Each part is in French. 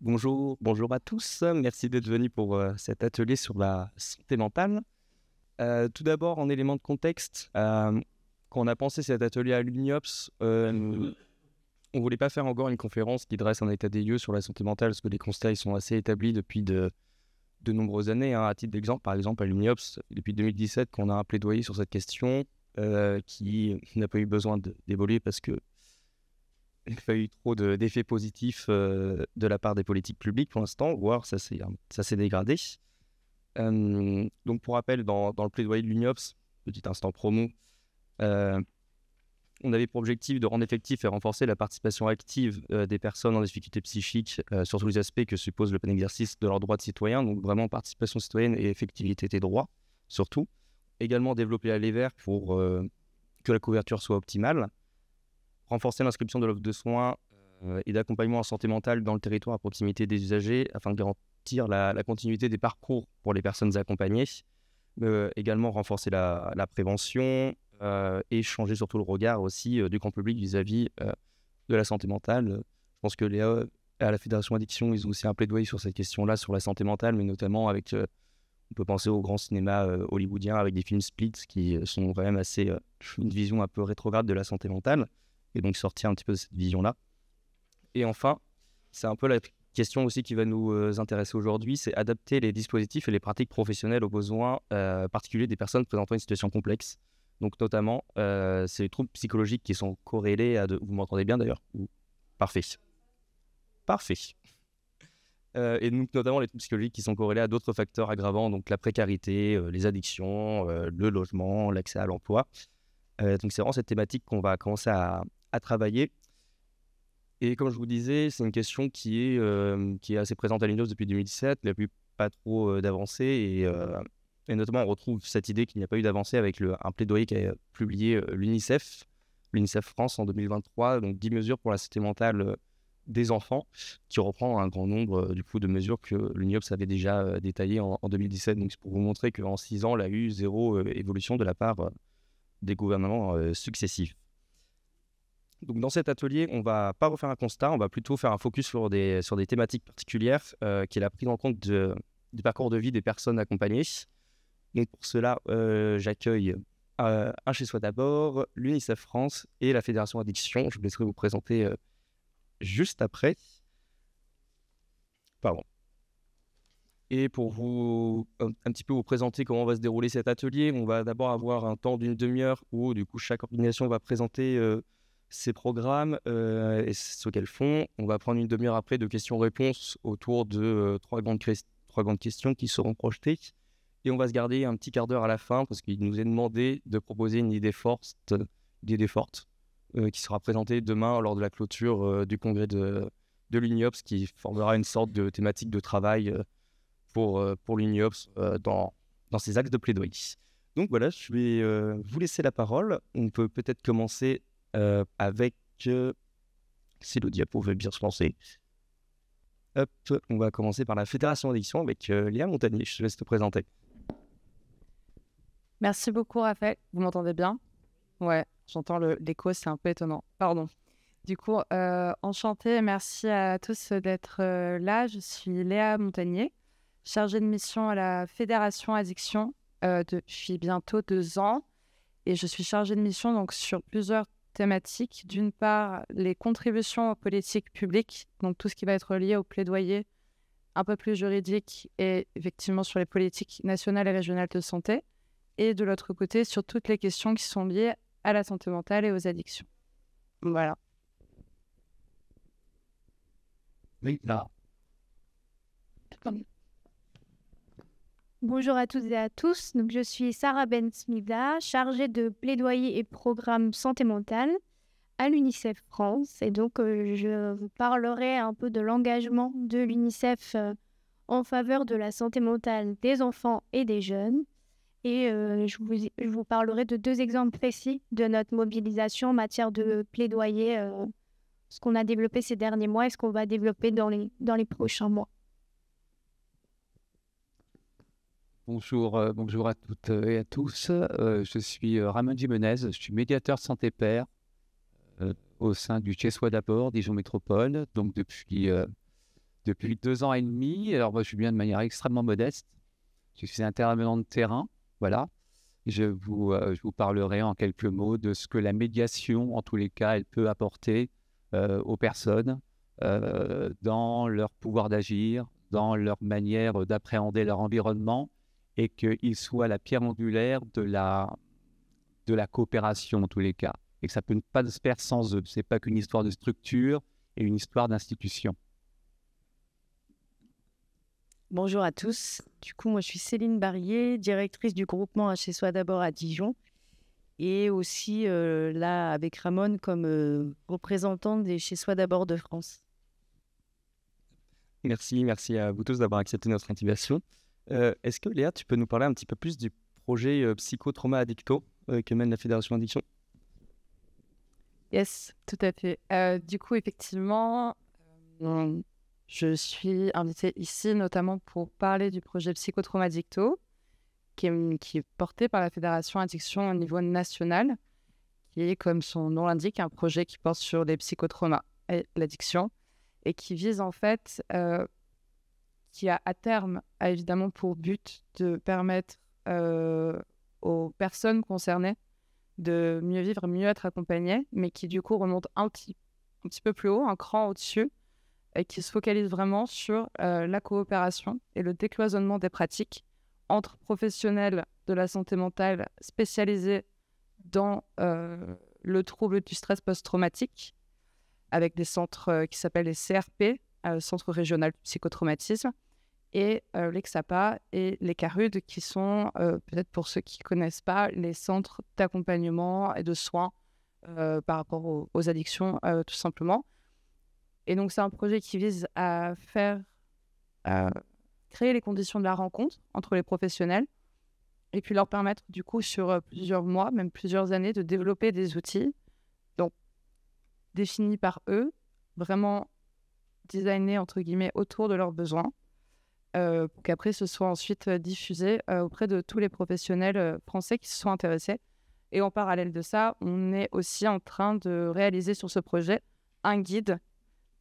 Bonjour à tous. Merci d'être venus pour cet atelier sur la santé mentale. Tout d'abord, en élément de contexte, quand on a pensé cet atelier à l'UNIOPS, on voulait pas faire encore une conférence qui dresse un état des lieux sur la santé mentale parce que les constats ils sont assez établis depuis de nombreuses années, hein. À titre d'exemple, par exemple, à l'UNIOPS, ça fait depuis 2017 qu'on a un plaidoyer sur cette question qui n'a pas eu besoin d'évoluer parce que il n'y a pas eu trop d'effets positifs de la part des politiques publiques pour l'instant, voire ça s'est dégradé. Donc pour rappel, dans le plaidoyer de l'UNIOPS, petit instant promo, euh, on avait pour objectif de rendre effectif et renforcer la participation active des personnes en difficulté psychique sur tous les aspects que suppose le plein exercice de leurs droits de citoyen, donc vraiment participation citoyenne et effectivité des droits, surtout. Également développer l'aller vert pour que la couverture soit optimale, renforcer l'inscription de l'offre de soins et d'accompagnement en santé mentale dans le territoire à proximité des usagers afin de garantir la continuité des parcours pour les personnes accompagnées. Également renforcer la prévention et changer surtout le regard aussi du grand public vis-à-vis de la santé mentale. Je pense que Léa, à la Fédération Addiction, ils ont aussi un plaidoyer sur cette question-là, sur la santé mentale, mais notamment avec, on peut penser au grand cinéma hollywoodien avec des films Split qui sont quand même assez, une vision un peu rétrograde de la santé mentale, et donc sortir un petit peu de cette vision-là. Et enfin, c'est un peu la question aussi qui va nous intéresser aujourd'hui, c'est adapter les dispositifs et les pratiques professionnelles aux besoins particuliers des personnes présentant une situation complexe. Donc notamment, c'est les troubles psychologiques qui sont corrélés à Vous m'entendez bien d'ailleurs? Parfait. Parfait. Et donc notamment les troubles psychologiques qui sont corrélés à d'autres facteurs aggravants, donc la précarité, les addictions, le logement, l'accès à l'emploi. Donc c'est vraiment cette thématique qu'on va commencer à travailler. Et comme je vous disais, c'est une question qui est assez présente à l'UNIOPS depuis 2017. Il n'y a eu pas trop d'avancées et notamment on retrouve cette idée qu'il n'y a pas eu d'avancée avec un plaidoyer qu'a publié l'UNICEF France en 2023, donc 10 mesures pour la santé mentale des enfants, qui reprend un grand nombre du coup de mesures que l'UNIOPS avait déjà détaillées en 2017. Donc c'est pour vous montrer qu'en 6 ans, il y a eu zéro évolution de la part des gouvernements successifs. Donc dans cet atelier, on ne va pas refaire un constat, on va plutôt faire un focus sur des thématiques particulières, qui est la prise en compte du parcours de vie des personnes accompagnées. Donc pour cela, j'accueille un chez soi d'abord, l'UNICEF France et la Fédération Addiction. Je vous laisserai vous présenter juste après. Pardon. Et pour vous un petit peu vous présenter comment va se dérouler cet atelier, on va d'abord avoir un temps d'une demi-heure où du coup chaque organisation va présenter ses programmes et ce qu'elles font. On va prendre une demi-heure après de questions-réponses autour de trois grandes questions qui seront projetées. Et on va se garder un petit quart d'heure à la fin parce qu'il nous est demandé de proposer une idée forte qui sera présentée demain lors de la clôture du congrès de l'UNIOPS, qui formera une sorte de thématique de travail pour l'UNIOPS dans ses axes de plaidoyer. Donc voilà, je vais vous laisser la parole. On peut peut-être commencer avec... si le diapo veut bien se lancer. Hop, on va commencer par la Fédération Addiction avec Léa Montagnier. Je te laisse te présenter. Merci beaucoup, Raphaël. Vous m'entendez bien? Ouais, j'entends l'écho, c'est un peu étonnant. Pardon. Du coup, enchantée, merci à tous d'être là. Je suis Léa Montagnier, chargée de mission à la Fédération Addiction depuis bientôt 2 ans. Et je suis chargée de mission donc, sur plusieurs thématiques. D'une part, les contributions aux politiques publiques, donc tout ce qui va être lié au plaidoyer un peu plus juridique et effectivement sur les politiques nationales et régionales de santé. Et de l'autre côté, sur toutes les questions qui sont liées à la santé mentale et aux addictions. Voilà. Oui, là. Bonjour à toutes et à tous. Donc, je suis Sarah Ben-Smida, chargée de plaidoyer et programme santé mentale à l'UNICEF France. Et donc, je vous parlerai un peu de l'engagement de l'UNICEF en faveur de la santé mentale des enfants et des jeunes. Et je vous parlerai de 2 exemples précis de notre mobilisation en matière de plaidoyer, ce qu'on a développé ces derniers mois et ce qu'on va développer dans les prochains mois. Bonjour à toutes et à tous. Je suis Ramon Jimenez, je suis médiateur santé-père au sein du Chez Soi d'abord, Dijon Métropole. Donc depuis depuis 2 ans et demi. Alors moi, je viens de manière extrêmement modeste. Je suis intervenant de terrain, voilà. Je vous parlerai en quelques mots de ce que la médiation, en tous les cas, elle peut apporter aux personnes dans leur pouvoir d'agir, dans leur manière d'appréhender leur environnement, et qu'ils soient la pierre angulaire de la coopération, en tous les cas. Et que ça ne peut pas se faire sans eux. Ce n'est pas qu'une histoire de structure et une histoire d'institution. Bonjour à tous. Du coup, moi, je suis Céline Barrier, directrice du groupement Chez Soi d'abord à Dijon, et aussi là avec Ramon comme représentante des Chez Soi d'abord de France. Merci à vous tous d'avoir accepté notre invitation. Est-ce que Léa, tu peux nous parler un petit peu plus du projet Psychotrauma Addicto que mène la Fédération Addiction? Yes, tout à fait. Du coup, effectivement, je suis invitée ici notamment pour parler du projet Psychotrauma Addicto, qui est porté par la Fédération Addiction au niveau national, qui est, comme son nom l'indique, un projet qui porte sur les psychotraumas et l'addiction, et qui vise en fait, qui a à terme, a évidemment pour but de permettre aux personnes concernées de mieux vivre, mieux être accompagnées, mais qui du coup remonte un petit peu plus haut, un cran au-dessus, et qui se focalise vraiment sur la coopération et le décloisonnement des pratiques entre professionnels de la santé mentale spécialisés dans le trouble du stress post-traumatique, avec des centres qui s'appellent les CRP, Centre régional du psychotraumatisme, et les XAPA et les CARUD, qui sont, peut-être pour ceux qui ne connaissent pas, les centres d'accompagnement et de soins par rapport aux addictions, tout simplement. Et donc, c'est un projet qui vise à créer les conditions de la rencontre entre les professionnels et puis leur permettre, du coup, sur plusieurs mois, même plusieurs années, de développer des outils donc définis par eux, vraiment designés, entre guillemets, autour de leurs besoins, pour qu'après, ce soit ensuite diffusé auprès de tous les professionnels français qui se sont intéressés. Et en parallèle de ça, on est aussi en train de réaliser sur ce projet un guide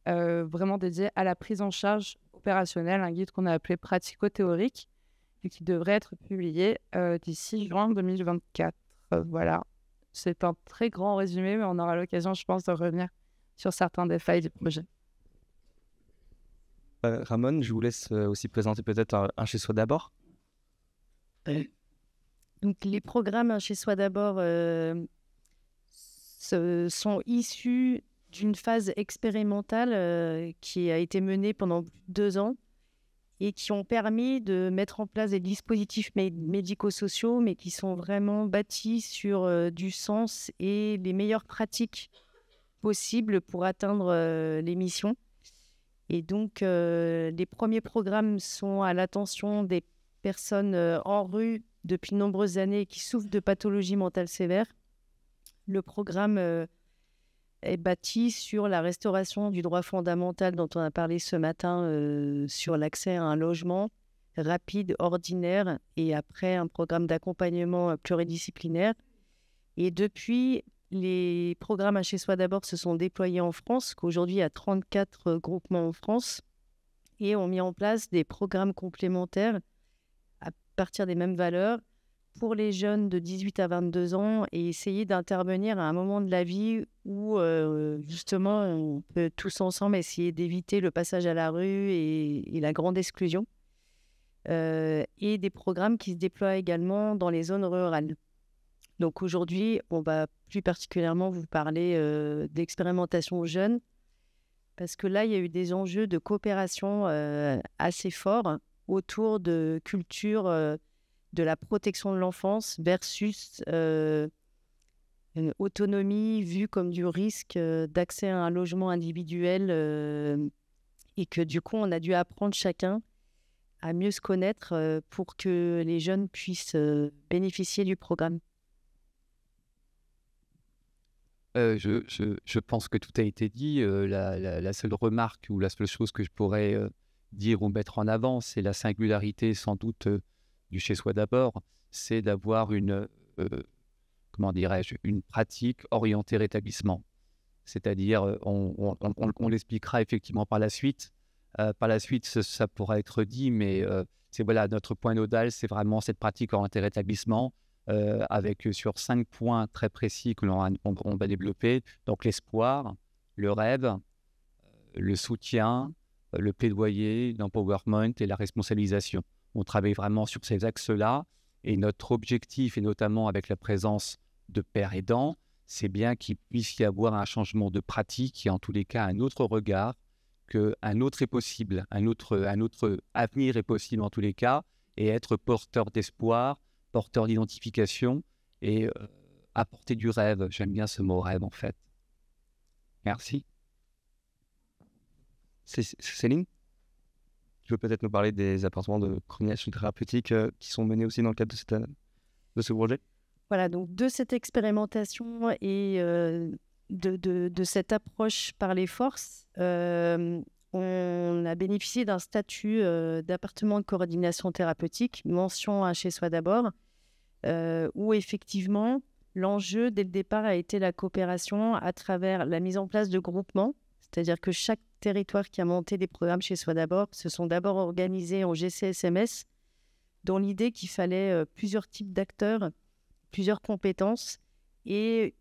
vraiment dédié à la prise en charge opérationnelle, un guide qu'on a appelé pratico-théorique et qui devrait être publié d'ici juin 2024. Voilà, c'est un très grand résumé, mais on aura l'occasion, je pense, de revenir sur certains détails du projet. Ramon, je vous laisse aussi présenter peut-être un Chez Soi d'abord. Donc, les programmes Chez Soi d'abord sont issus d'une phase expérimentale qui a été menée pendant 2 ans et qui ont permis de mettre en place des dispositifs médico-sociaux, mais qui sont vraiment bâtis sur du sens et les meilleures pratiques possibles pour atteindre les missions. Et donc, les premiers programmes sont à l'attention des personnes en rue depuis de nombreuses années qui souffrent de pathologies mentales sévères. Le programme est bâti sur la restauration du droit fondamental dont on a parlé ce matin, sur l'accès à un logement rapide, ordinaire, et après un programme d'accompagnement pluridisciplinaire. Et depuis, les programmes Chez Soi d'abord se sont déployés en France, qu'aujourd'hui il y a 34 groupements en France, et ont mis en place des programmes complémentaires à partir des mêmes valeurs pour les jeunes de 18 à 22 ans et essayer d'intervenir à un moment de la vie où justement on peut tous ensemble essayer d'éviter le passage à la rue et la grande exclusion. Et des programmes qui se déploient également dans les zones rurales. Donc aujourd'hui, on va plus particulièrement vous parler d'expérimentation jeunes, parce que là, il y a eu des enjeux de coopération assez forts autour de culture de la protection de l'enfance versus une autonomie vue comme du risque d'accès à un logement individuel et que du coup, on a dû apprendre chacun à mieux se connaître pour que les jeunes puissent bénéficier du programme. Je pense que tout a été dit. La seule remarque ou la seule chose que je pourrais dire ou mettre en avant, c'est la singularité sans doute du Chez Soi d'abord, c'est d'avoir une pratique orientée rétablissement. C'est-à-dire, on l'expliquera effectivement par la suite, Par la suite, ça pourra être dit, mais c'est voilà, notre point nodal, c'est vraiment cette pratique orientée rétablissement, avec sur 5 points très précis que on va développer. Donc l'espoir, le rêve, le soutien, le plaidoyer, l'empowerment et la responsabilisation. On travaille vraiment sur ces axes-là, et notre objectif, et notamment avec la présence de pères aidants, c'est bien qu'il puisse y avoir un changement de pratique et en tous les cas un autre regard, qu'un autre est possible, un autre avenir est possible en tous les cas, et être porteur d'espoir, porteur d'identification et apporter du rêve. J'aime bien ce mot rêve en fait. Merci. Céline, tu peux peut-être nous parler des appartements de coordination thérapeutique qui sont menés aussi dans le cadre de ce projet? Voilà, donc de cette expérimentation et de cette approche par les forces, on a bénéficié d'un statut d'appartement de coordination thérapeutique, mention à Chez Soi d'abord, où effectivement, l'enjeu dès le départ a été la coopération à travers la mise en place de groupements, c'est-à-dire que chaque territoire qui a monté des programmes Chez Soi d'abord se sont d'abord organisés en GCSMS, dans l'idée qu'il fallait plusieurs types d'acteurs, plusieurs compétences et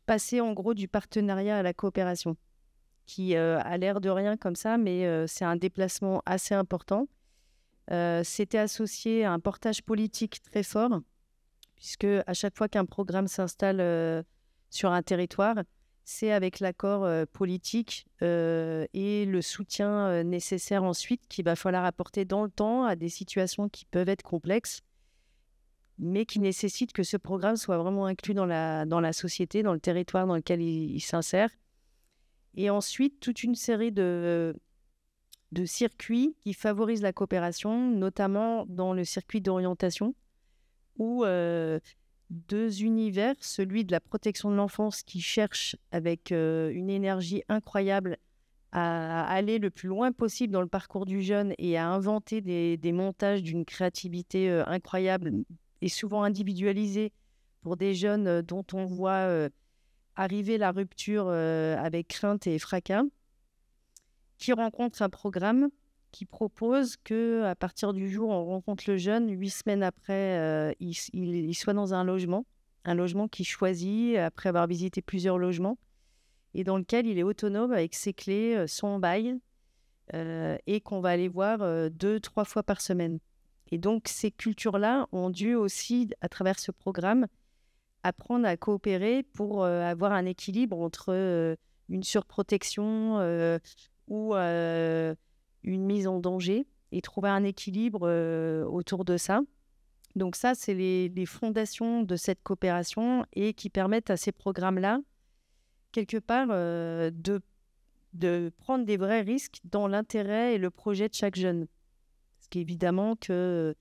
passer en gros du partenariat à la coopération, qui a l'air de rien comme ça, mais c'est un déplacement assez important. C'était associé à un portage politique très fort, puisque à chaque fois qu'un programme s'installe sur un territoire, c'est avec l'accord politique et le soutien nécessaire ensuite qu'il va falloir apporter dans le temps à des situations qui peuvent être complexes, mais qui nécessitent que ce programme soit vraiment inclus dans la société, dans le territoire dans lequel il s'insère. Et ensuite, toute une série de circuits qui favorisent la coopération, notamment dans le circuit d'orientation, où deux univers, celui de la protection de l'enfance qui cherche avec une énergie incroyable à aller le plus loin possible dans le parcours du jeune et à inventer des montages d'une créativité incroyable et souvent individualisée pour des jeunes dont on voit arriver la rupture avec crainte et fracas, qui rencontre un programme qui propose qu'à partir du jour où on rencontre le jeune, 8 semaines après, il soit dans un logement qu'il choisit après avoir visité plusieurs logements et dans lequel il est autonome avec ses clés, son bail, et qu'on va aller voir 2-3 fois par semaine. Et donc, ces cultures-là ont dû aussi, à travers ce programme, apprendre à coopérer pour avoir un équilibre entre une surprotection ou une mise en danger et trouver un équilibre autour de ça. Donc ça, c'est les fondations de cette coopération et qui permettent à ces programmes-là, quelque part, de prendre des vrais risques dans l'intérêt et le projet de chaque jeune. Parce qu'évidemment que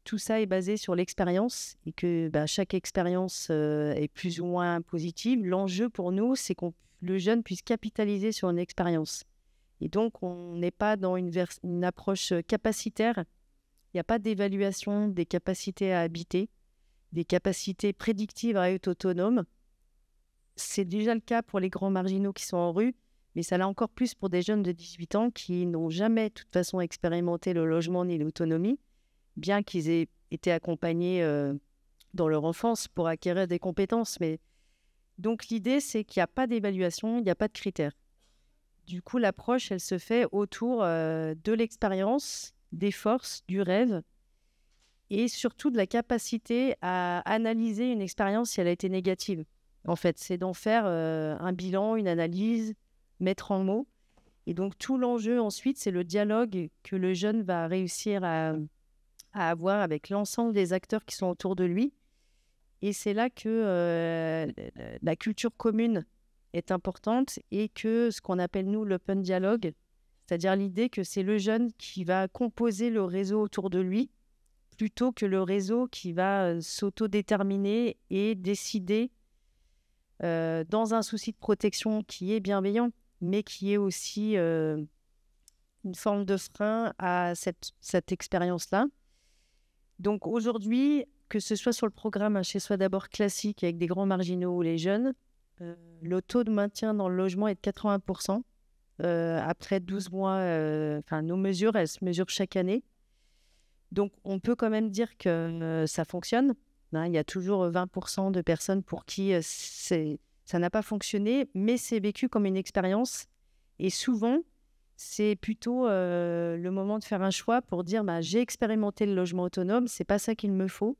tout ça est basé sur l'expérience et que chaque expérience est plus ou moins positive. L'enjeu pour nous, c'est que le jeune puisse capitaliser sur une expérience. Et donc, on n'est pas dans une approche capacitaire. Il n'y a pas d'évaluation des capacités à habiter, des capacités prédictives à être autonome. C'est déjà le cas pour les grands marginaux qui sont en rue, mais ça l'est encore plus pour des jeunes de 18 ans qui n'ont jamais, de toute façon, expérimenté le logement ni l'autonomie, bien qu'ils aient été accompagnés dans leur enfance pour acquérir des compétences. Mais donc, l'idée, c'est qu'il n'y a pas d'évaluation, il n'y a pas de critères. Du coup, l'approche, elle se fait autour de l'expérience, des forces, du rêve et surtout de la capacité à analyser une expérience si elle a été négative. En fait, c'est d'en faire un bilan, une analyse, mettre en mots. Et donc, tout l'enjeu ensuite, c'est le dialogue que le jeune va réussir à avoir avec l'ensemble des acteurs qui sont autour de lui. Et c'est là que la culture commune est importante et que ce qu'on appelle, nous, l'open dialogue, c'est-à-dire l'idée que c'est le jeune qui va composer le réseau autour de lui plutôt que le réseau qui va s'autodéterminer et décider dans un souci de protection qui est bienveillant, mais qui est aussi une forme de frein à cette expérience-là. Donc aujourd'hui, que ce soit sur le programme Chez Soi d'abord classique avec des grands marginaux ou les jeunes, le taux de maintien dans le logement est de 80%. après 12 mois, nos mesures, elles se mesurent chaque année. Donc, on peut quand même dire que ça fonctionne. Il y a toujours 20% de personnes pour qui ça n'a pas fonctionné, mais c'est vécu comme une expérience. Et souvent, c'est plutôt le moment de faire un choix pour dire j'ai expérimenté le logement autonome, c'est pas ça qu'il me faut,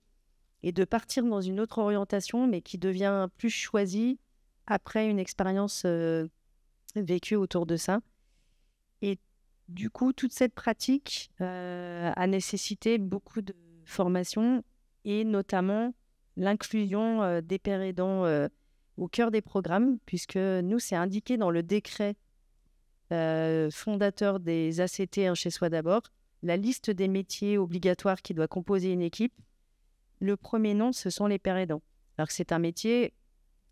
et de partir dans une autre orientation, mais qui devient plus choisie après une expérience vécue autour de ça. Et du coup, toute cette pratique a nécessité beaucoup de formation et notamment l'inclusion des pères aidants au cœur des programmes, puisque nous, c'est indiqué dans le décret fondateur des ACT chez soi d'abord, la liste des métiers obligatoires qui doit composer une équipe. Le premier nom, ce sont les pères aidants. Alors que c'est un métier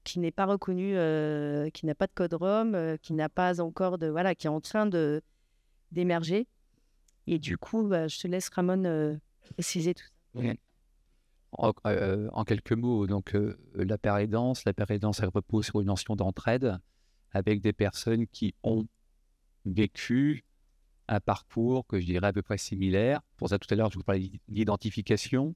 qui n'est pas reconnu, qui n'a pas de code ROM, qui n'a pas encore qui est en train d'émerger. Et du coup, je te laisse, Ramon, préciser tout ça. En quelques mots, donc la pérédance, elle repose sur une notion d'entraide avec des personnes qui ont vécu un parcours que je dirais à peu près similaire. Pour ça, tout à l'heure, je vous parlais d'identification,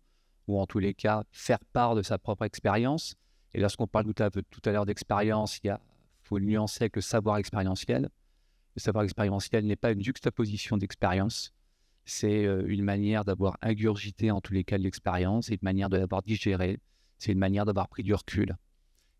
ou en tous les cas, faire part de sa propre expérience. Et lorsqu'on parle tout à l'heure d'expérience, il faut le nuancer avec le savoir expérientiel. Le savoir expérientiel n'est pas une juxtaposition d'expérience, c'est une manière d'avoir ingurgité en tous les cas de l'expérience, c'est une manière de l'avoir digérée, c'est une manière d'avoir pris du recul.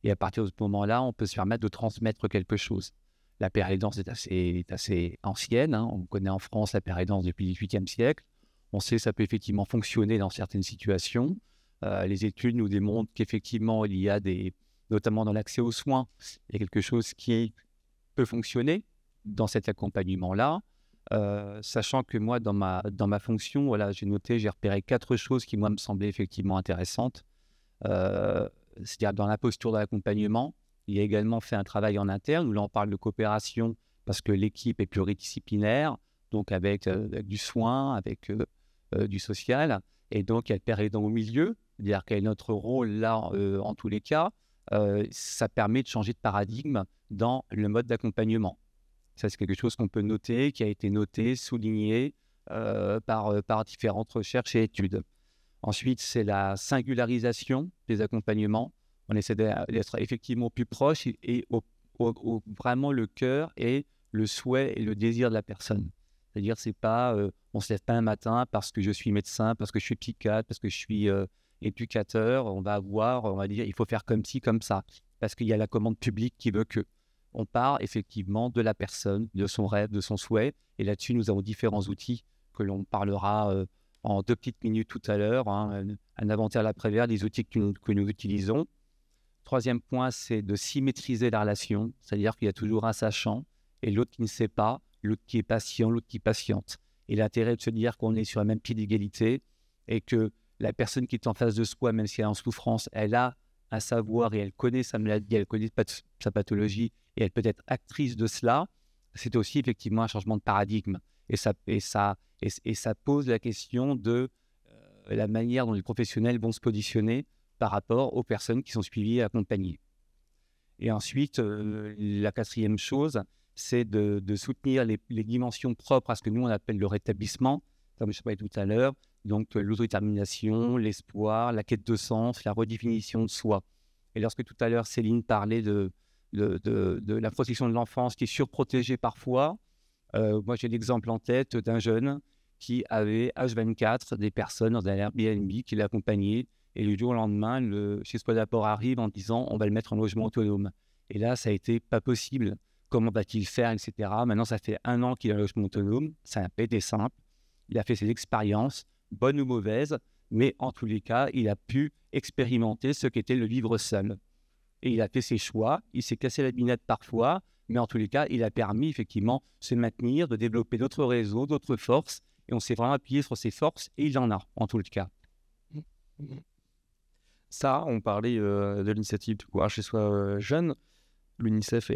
Et à partir de ce moment-là, on peut se permettre de transmettre quelque chose. La pérédance est assez ancienne, hein. On connaît en France la pérédance depuis le XVIIIe siècle. On sait que ça peut effectivement fonctionner dans certaines situations. Les études nous démontrent qu'effectivement, il y a notamment dans l'accès aux soins, il y a quelque chose qui peut fonctionner dans cet accompagnement-là. Sachant que moi, dans ma fonction, j'ai repéré 4 choses qui, moi, me semblaient effectivement intéressantes. C'est-à-dire dans la posture de l'accompagnement, il y a également fait un travail en interne où là, on parle de coopération parce que l'équipe est pluridisciplinaire, donc avec du soin, avec du social. Et donc, il y a le père aidant au milieu, c'est-à-dire quel est notre rôle là, en tous les cas. Ça permet de changer de paradigme dans le mode d'accompagnement. Ça, c'est quelque chose qu'on peut noter, qui a été noté, souligné par différentes recherches et études. Ensuite, c'est la singularisation des accompagnements. On essaie d'être effectivement plus proche et vraiment le cœur et le souhait et le désir de la personne. C'est-à-dire, c'est pas, on ne se lève pas un matin parce que je suis médecin, parce que je suis psychiatre, parce que je suis éducateur. On va dire, il faut faire comme ci, comme ça, parce qu'il y a la commande publique qui veut que. On part effectivement de la personne, de son rêve, de son souhait. Et là-dessus, nous avons différents outils que l'on parlera en 2 petites minutes tout à l'heure. Un inventaire à l'après-vert, des outils que nous utilisons. 3e point, c'est de symétriser la relation. C'est-à-dire qu'il y a toujours un sachant et l'autre qui ne sait pas, l'autre qui est patient, l'autre qui patiente. Et l'intérêt de se dire qu'on est sur un même pied d'égalité et que la personne qui est en face de soi, même si elle est en souffrance, elle a un savoir et elle connaît sa maladie, elle connaît sa pathologie et elle peut être actrice de cela. C'est aussi effectivement un changement de paradigme. Et ça pose la question de la manière dont les professionnels vont se positionner par rapport aux personnes qui sont suivies et accompagnées. Et ensuite, la 4e chose, c'est de soutenir les dimensions propres à ce que nous, on appelle le rétablissement, comme je parlais tout à l'heure, donc l'autodétermination, l'espoir, la quête de sens, la redéfinition de soi. Et lorsque tout à l'heure, Céline parlait de la protection de l'enfance qui est surprotégée parfois, moi j'ai l'exemple en tête d'un jeune qui avait H24 des personnes dans un Airbnb qui l'accompagnaient et le jour au lendemain, chez Soi d'Apport arrive en disant on va le mettre en logement autonome. Et là, ça a été pas possible. Comment va-t-il faire, etc. Maintenant, ça fait 1 an qu'il est en logement autonome. Ça n'a pas été simple. Il a fait ses expériences, bonnes ou mauvaises, mais en tous les cas, il a pu expérimenter ce qu'était le vivre seul. Et il a fait ses choix, il s'est cassé la binette parfois, mais en tous les cas, il a permis effectivement de se maintenir, de développer d'autres réseaux, d'autres forces, et on s'est vraiment appuyé sur ses forces, et il en a, en tous les cas. Ça, on parlait de l'initiative du courage chez soi jeune. L'UNICEF,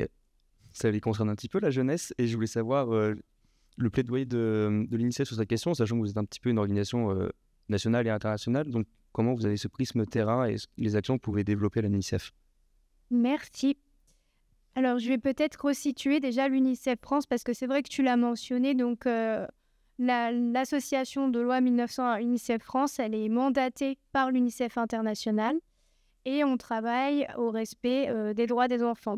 ça les concerne un petit peu, la jeunesse, et je voulais savoir le plaidoyer de l'UNICEF sur cette question, sachant que vous êtes un petit peu une organisation nationale et internationale, donc comment vous avez ce prisme terrain et les actions que vous pouvez développer à l'UNICEF? Merci. Alors, je vais peut-être resituer déjà l'UNICEF France parce que c'est vrai que tu l'as mentionné. Donc, l'association de loi 1901 UNICEF France, elle est mandatée par l'UNICEF International et on travaille au respect des droits des enfants.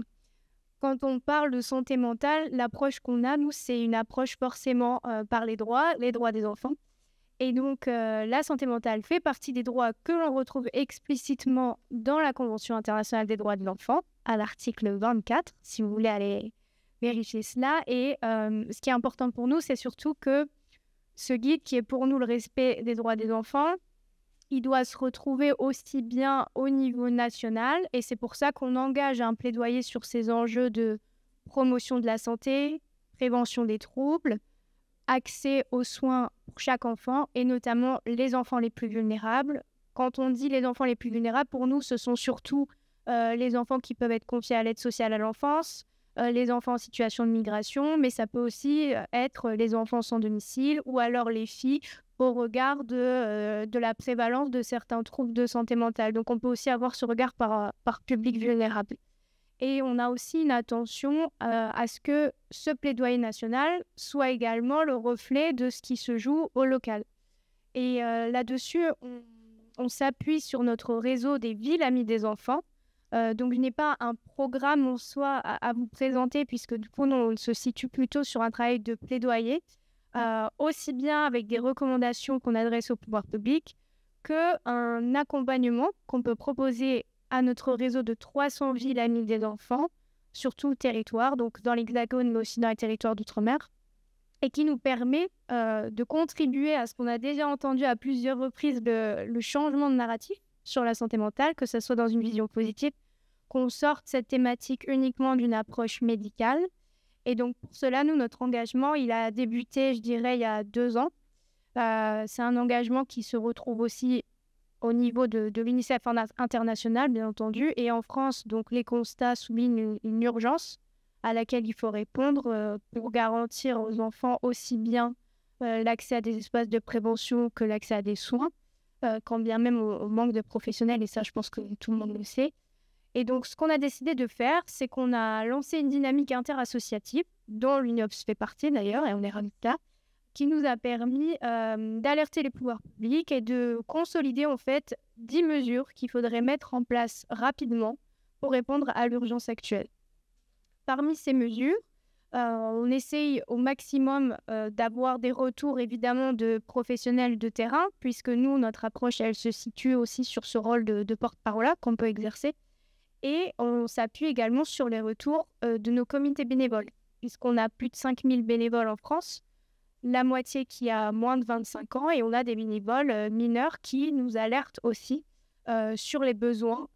Quand on parle de santé mentale, l'approche qu'on a, nous, c'est une approche forcément par les droits des enfants. Et donc, la santé mentale fait partie des droits que l'on retrouve explicitement dans la Convention internationale des droits de l'enfant, à l'article 24, si vous voulez aller vérifier cela. Et ce qui est important pour nous, c'est surtout que ce guide, qui est pour nous le respect des droits des enfants, il doit se retrouver aussi bien au niveau national. Et c'est pour ça qu'on engage un plaidoyer sur ces enjeux de promotion de la santé, prévention des troubles, accès aux soins pour chaque enfant et notamment les enfants les plus vulnérables. Quand on dit les enfants les plus vulnérables, pour nous, ce sont surtout les enfants qui peuvent être confiés à l'aide sociale à l'enfance, les enfants en situation de migration, mais ça peut aussi être les enfants sans domicile ou alors les filles au regard de la prévalence de certains troubles de santé mentale. Donc on peut aussi avoir ce regard par public vulnérable. Et on a aussi une attention à ce que ce plaidoyer national soit également le reflet de ce qui se joue au local. Et là-dessus, on s'appuie sur notre réseau des villes amies des enfants. Donc, je n'ai pas un programme en soi à vous présenter, puisque du coup, on se situe plutôt sur un travail de plaidoyer, aussi bien avec des recommandations qu'on adresse au pouvoir public qu'un accompagnement qu'on peut proposer à notre réseau de 300 villes amies des enfants sur tout le territoire, donc dans l'Hexagone, mais aussi dans les territoires d'outre-mer, et qui nous permet de contribuer à ce qu'on a déjà entendu à plusieurs reprises, le changement de narratif sur la santé mentale, que ce soit dans une vision positive, qu'on sorte cette thématique uniquement d'une approche médicale. Et donc pour cela, nous, notre engagement, il a débuté, je dirais, il y a 2 ans. C'est un engagement qui se retrouve aussi au niveau de l'UNICEF international, bien entendu. Et en France, donc, les constats soulignent une urgence à laquelle il faut répondre pour garantir aux enfants aussi bien l'accès à des espaces de prévention que l'accès à des soins, quand bien même au manque de professionnels. Et ça, je pense que tout le monde le sait. Et donc, ce qu'on a décidé de faire, c'est qu'on a lancé une dynamique interassociative, dont l'UNIOPS fait partie d'ailleurs, et on est ravis de ça, qui nous a permis d'alerter les pouvoirs publics et de consolider en fait 10 mesures qu'il faudrait mettre en place rapidement pour répondre à l'urgence actuelle. Parmi ces mesures, on essaye au maximum d'avoir des retours évidemment de professionnels de terrain, puisque nous, notre approche, elle se situe aussi sur ce rôle de porte-parole qu'on peut exercer. Et on s'appuie également sur les retours de nos comités bénévoles, puisqu'on a plus de 5000 bénévoles en France, la moitié qui a moins de 25 ans, et on a des bénévoles mineurs qui nous alertent aussi sur les besoins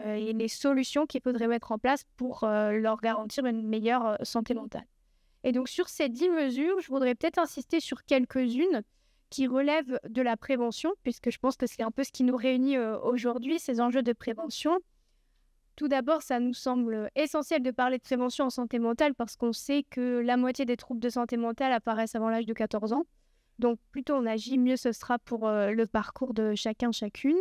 et les solutions qu'il faudrait mettre en place pour leur garantir une meilleure santé mentale. Et donc sur ces 10 mesures, je voudrais peut-être insister sur quelques-unes qui relèvent de la prévention, puisque je pense que c'est un peu ce qui nous réunit aujourd'hui, ces enjeux de prévention. Tout d'abord, ça nous semble essentiel de parler de prévention en santé mentale parce qu'on sait que la moitié des troubles de santé mentale apparaissent avant l'âge de 14 ans. Donc, plus tôt on agit, mieux ce sera pour le parcours de chacun, chacune.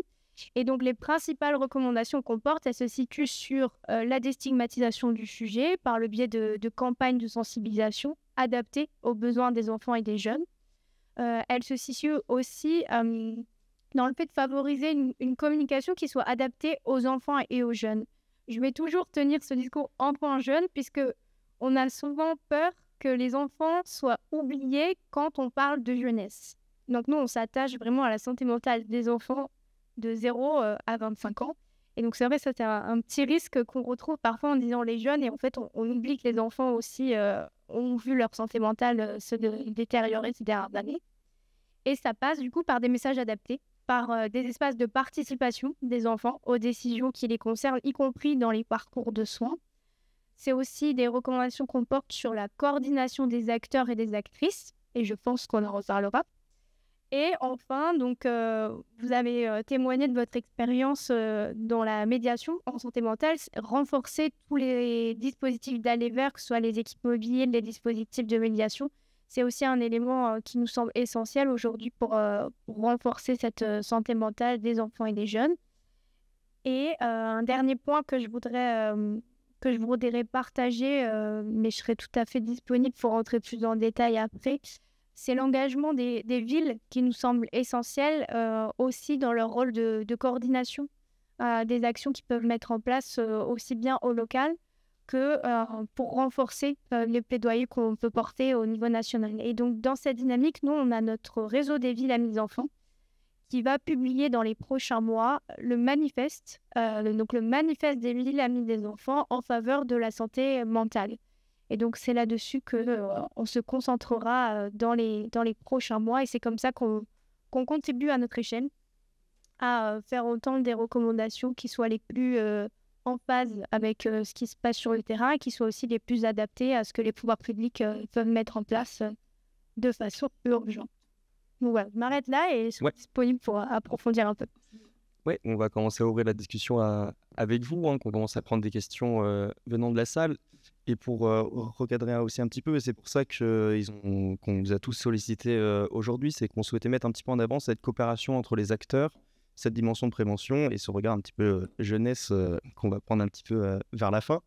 Et donc, les principales recommandations qu'on porte, elles se situent sur la déstigmatisation du sujet par le biais de campagnes de sensibilisation adaptées aux besoins des enfants et des jeunes. Elles se situent aussi dans le fait de favoriser une communication qui soit adaptée aux enfants et aux jeunes. Je vais toujours tenir ce discours enfant-jeune puisque on a souvent peur que les enfants soient oubliés quand on parle de jeunesse. Donc nous, on s'attache vraiment à la santé mentale des enfants de 0 à 25 ans. Et donc c'est vrai, ça c'est un petit risque qu'on retrouve parfois en disant les jeunes. Et en fait, on oublie que les enfants aussi ont vu leur santé mentale se détériorer ces dernières années. Et ça passe du coup par des messages adaptés, par des espaces de participation des enfants aux décisions qui les concernent, y compris dans les parcours de soins. C'est aussi des recommandations qu'on porte sur la coordination des acteurs et des actrices, et je pense qu'on en reparlera. Et enfin, donc, vous avez témoigné de votre expérience dans la médiation en santé mentale, renforcer tous les dispositifs d'aller vers, que ce soit les équipes mobiles, les dispositifs de médiation. C'est aussi un élément qui nous semble essentiel aujourd'hui pour renforcer cette santé mentale des enfants et des jeunes. Et un dernier point que je voudrais que je voudrais partager, mais je serai tout à fait disponible pour rentrer plus en détail après. C'est l'engagement des villes qui nous semble essentiel aussi dans leur rôle de coordination des actions qu'ils peuvent mettre en place aussi bien au local que pour renforcer les plaidoyers qu'on peut porter au niveau national. Et donc, dans cette dynamique, nous, on a notre réseau des villes amies enfants qui va publier dans les prochains mois le manifeste, donc le manifeste des villes amies des enfants en faveur de la santé mentale. Et donc, c'est là-dessus qu'on se concentrera dans les prochains mois. Et c'est comme ça qu'on contribue à notre échelle à faire entendre des recommandations qui soient les plus en phase avec ce qui se passe sur le terrain et qui soient aussi les plus adaptées à ce que les pouvoirs publics peuvent mettre en place de façon urgente. Donc voilà, je m'arrête là et je suis disponible pour approfondir un peu. Oui, on va commencer à ouvrir la discussion avec vous, qu'on commence à prendre des questions venant de la salle. Et pour recadrer aussi un petit peu, et c'est pour ça qu'on nous a tous sollicités aujourd'hui, c'est qu'on souhaitait mettre un petit peu en avant cette coopération entre les acteurs, cette dimension de prévention et ce regard un petit peu jeunesse qu'on va prendre un petit peu vers la fin.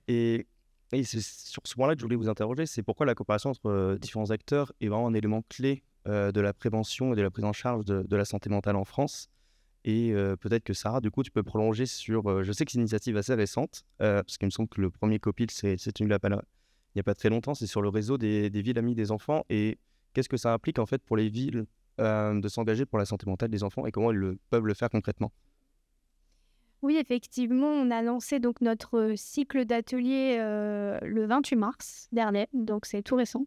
Et c'est sur ce point-là que je voulais vous interroger, c'est pourquoi la coopération entre différents acteurs est vraiment un élément clé de la prévention et de la prise en charge de la santé mentale en France. Et peut-être que Sarah, du coup, tu peux prolonger sur... je sais que c'est une initiative assez récente, parce qu'il me semble que le premier COPIL, c'est tenu là, il n'y a pas très longtemps, c'est sur le réseau des villes amies des enfants. Et qu'est-ce que ça implique en fait pour les villes de s'engager pour la santé mentale des enfants et comment elles peuvent le faire concrètement? Oui, effectivement, on a lancé donc notre cycle d'ateliers le 28 mars dernier, donc c'est tout récent.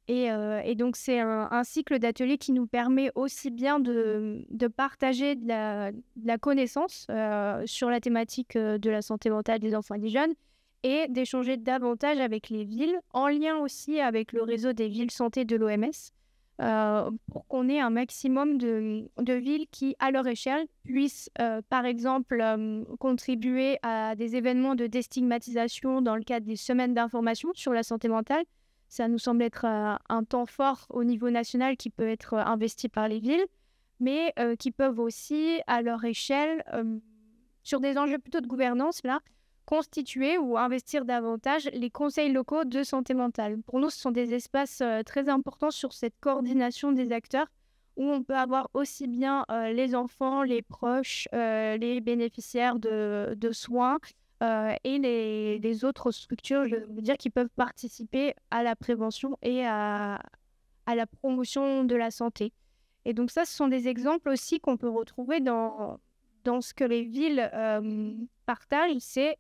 Et donc, c'est un cycle d'ateliers qui nous permet aussi bien de partager de la connaissance sur la thématique de la santé mentale des enfants et des jeunes et d'échanger davantage avec les villes, en lien aussi avec le réseau des villes santé de l'OMS, pour qu'on ait un maximum de villes qui, à leur échelle, puissent, par exemple, contribuer à des événements de déstigmatisation dans le cadre des semaines d'information sur la santé mentale. Ça nous semble être un temps fort au niveau national qui peut être investi par les villes, mais qui peuvent aussi, à leur échelle, sur des enjeux plutôt de gouvernance, là, constituer ou investir davantage les conseils locaux de santé mentale. Pour nous, ce sont des espaces très importants sur cette coordination des acteurs où on peut avoir aussi bien les enfants, les proches, les bénéficiaires de soins, et les autres structures, je veux dire, qui peuvent participer à la prévention et à la promotion de la santé. Et donc ça, ce sont des exemples aussi qu'on peut retrouver dans ce que les villes partagent. C'est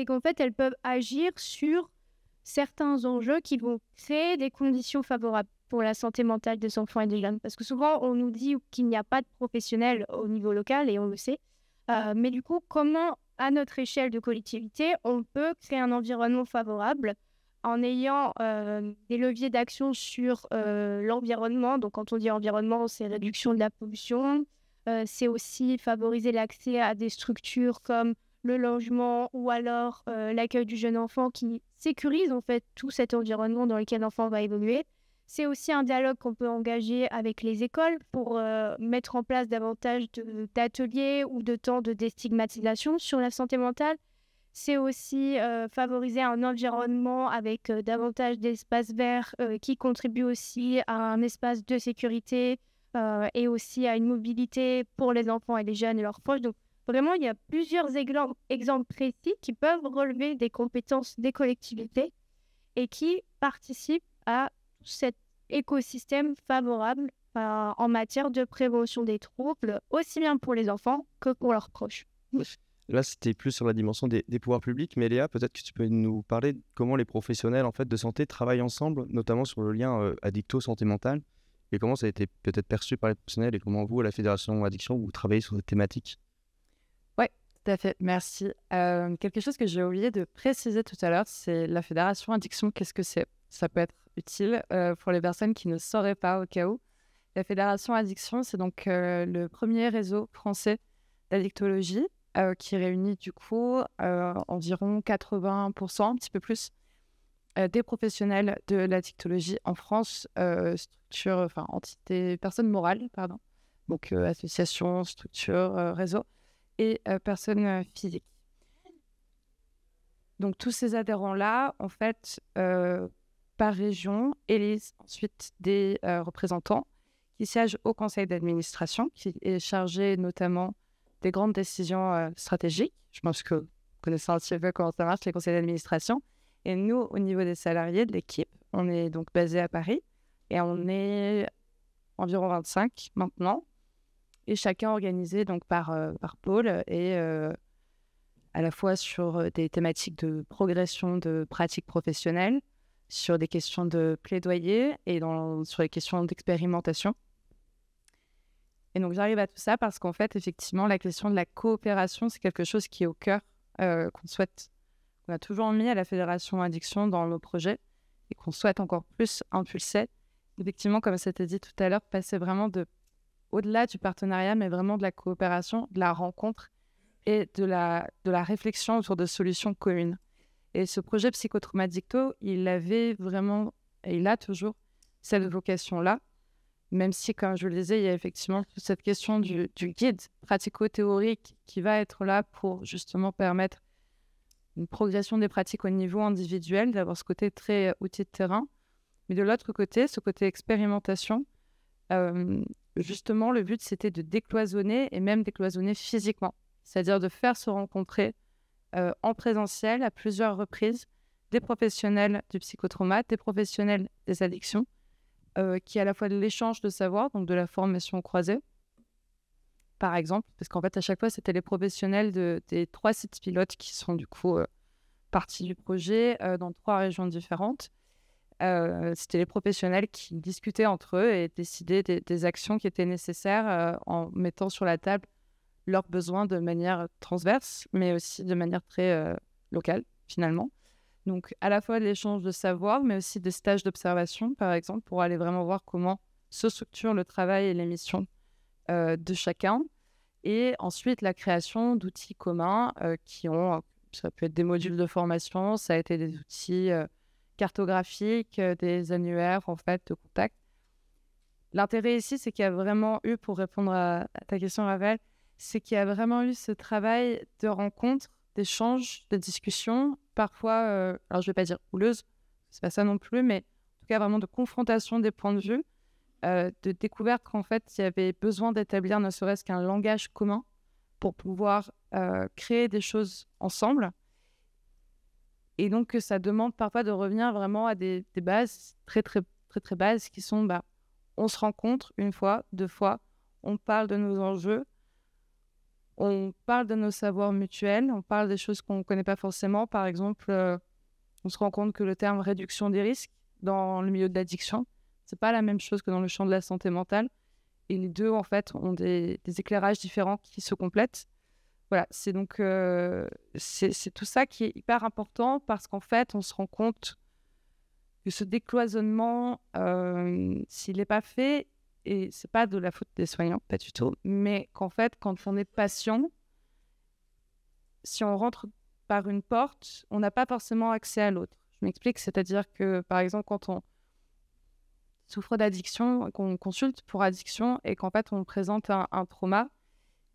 qu'en fait, elles peuvent agir sur certains enjeux qui vont créer des conditions favorables pour la santé mentale des enfants et des jeunes. Parce que souvent, on nous dit qu'il n'y a pas de professionnels au niveau local, et on le sait. Mais du coup, comment, à notre échelle de collectivité, on peut créer un environnement favorable en ayant des leviers d'action sur l'environnement. Donc, quand on dit environnement, c'est réduction de la pollution. C'est aussi favoriser l'accès à des structures comme le logement ou alors l'accueil du jeune enfant qui sécurise en fait tout cet environnement dans lequel l'enfant va évoluer. C'est aussi un dialogue qu'on peut engager avec les écoles pour mettre en place davantage d'ateliers ou de temps de déstigmatisation sur la santé mentale. C'est aussi favoriser un environnement avec davantage d'espaces verts qui contribuent aussi à un espace de sécurité et aussi à une mobilité pour les enfants et les jeunes et leurs proches. Donc vraiment, il y a plusieurs exemples précis qui peuvent relever des compétences des collectivités et qui participent à cet écosystème favorable en matière de prévention des troubles, aussi bien pour les enfants que pour leurs proches. Là, c'était plus sur la dimension des pouvoirs publics, mais Léa, peut-être que tu peux nous parler de comment les professionnels en fait, de santé travaillent ensemble, notamment sur le lien addicto-santé mentale, et comment ça a été peut-être perçu par les professionnels, et comment vous, à la Fédération Addiction, vous travaillez sur cette thématique. Oui, tout à fait, merci. Quelque chose que j'ai oublié de préciser tout à l'heure, c'est la Fédération Addiction, qu'est-ce que c'est? Ça peut être utile pour les personnes qui ne sauraient pas au cas où. La Fédération Addiction, c'est donc le premier réseau français d'addictologie qui réunit du coup environ 80%, un petit peu plus, des professionnels de l'addictologie en France, entités, personnes morales, pardon, donc associations, structures, réseaux et personnes physiques. Donc, tous ces adhérents-là, en fait, par région, élisent ensuite des représentants qui siègent au conseil d'administration, qui est chargé notamment des grandes décisions stratégiques. Je pense que vous connaissez un petit peu comment ça marche, les conseils d'administration. Et nous, au niveau des salariés de l'équipe, on est donc basé à Paris et on est environ 25 maintenant. Et chacun organisé donc par pôle et à la fois sur des thématiques de progression de pratiques professionnelles, sur des questions de plaidoyer et sur les questions d'expérimentation. Et donc, j'arrive à tout ça parce qu'en fait, effectivement, la question de la coopération, c'est quelque chose qui est au cœur, qu'on a toujours mis à la Fédération Addiction dans nos projets et qu'on souhaite encore plus impulser. Effectivement, comme c'était dit tout à l'heure, passer vraiment au-delà du partenariat, mais vraiment de la coopération, de la rencontre et de la réflexion autour de solutions communes. Et ce projet Psychotraumadicto, il avait vraiment, et il a toujours cette vocation-là, même si, comme je le disais, il y a effectivement toute cette question du guide pratico-théorique qui va être là pour justement permettre une progression des pratiques au niveau individuel, d'avoir ce côté très outil de terrain. Mais de l'autre côté, ce côté expérimentation, justement, le but, c'était de décloisonner et même décloisonner physiquement. C'est-à-dire de faire se rencontrer en présentiel à plusieurs reprises des professionnels du psychotrauma, des professionnels des addictions, qui est à la fois de l'échange de savoir, donc de la formation croisée, par exemple, parce qu'en fait, à chaque fois, c'était les professionnels des 3 sites pilotes qui sont du coup partie du projet dans 3 régions différentes. C'était les professionnels qui discutaient entre eux et décidaient des actions qui étaient nécessaires en mettant sur la table leurs besoins de manière transverse, mais aussi de manière très locale, finalement. Donc, à la fois de l'échange de savoir, mais aussi des stages d'observation, par exemple, pour aller vraiment voir comment se structure le travail et les missions de chacun. Et ensuite, la création d'outils communs ça peut être des modules de formation, ça a été des outils cartographiques, des annuaires, en fait, de contact. L'intérêt ici, c'est qu'il y a vraiment eu, pour répondre à ta question, Ravel, c'est qu'il y a vraiment eu ce travail de rencontre, d'échange, de discussion, parfois, alors je ne vais pas dire houleuse, c'est pas ça non plus, mais en tout cas vraiment de confrontation des points de vue, de découverte qu'en fait, il y avait besoin d'établir ne serait-ce qu'un langage commun pour pouvoir créer des choses ensemble. Et donc, que ça demande parfois de revenir vraiment à des bases très, très, très, très bases qui sont, on se rencontre 1 fois, 2 fois, on parle de nos enjeux, on parle de nos savoirs mutuels, on parle des choses qu'on ne connaît pas forcément. Par exemple, on se rend compte que le terme réduction des risques dans le milieu de l'addiction, ce n'est pas la même chose que dans le champ de la santé mentale. Et les deux, en fait, ont des éclairages différents qui se complètent. Voilà, c'est donc c'est tout ça qui est hyper important parce qu'en fait, on se rend compte que ce décloisonnement, s'il n'est pas fait, et c'est pas de la faute des soignants, pas du tout, mais qu'en fait, quand on est patient, si on rentre par une porte, on n'a pas forcément accès à l'autre. Je m'explique, c'est-à-dire que, par exemple, quand on souffre d'addiction, qu'on consulte pour addiction et qu'en fait, on présente un trauma,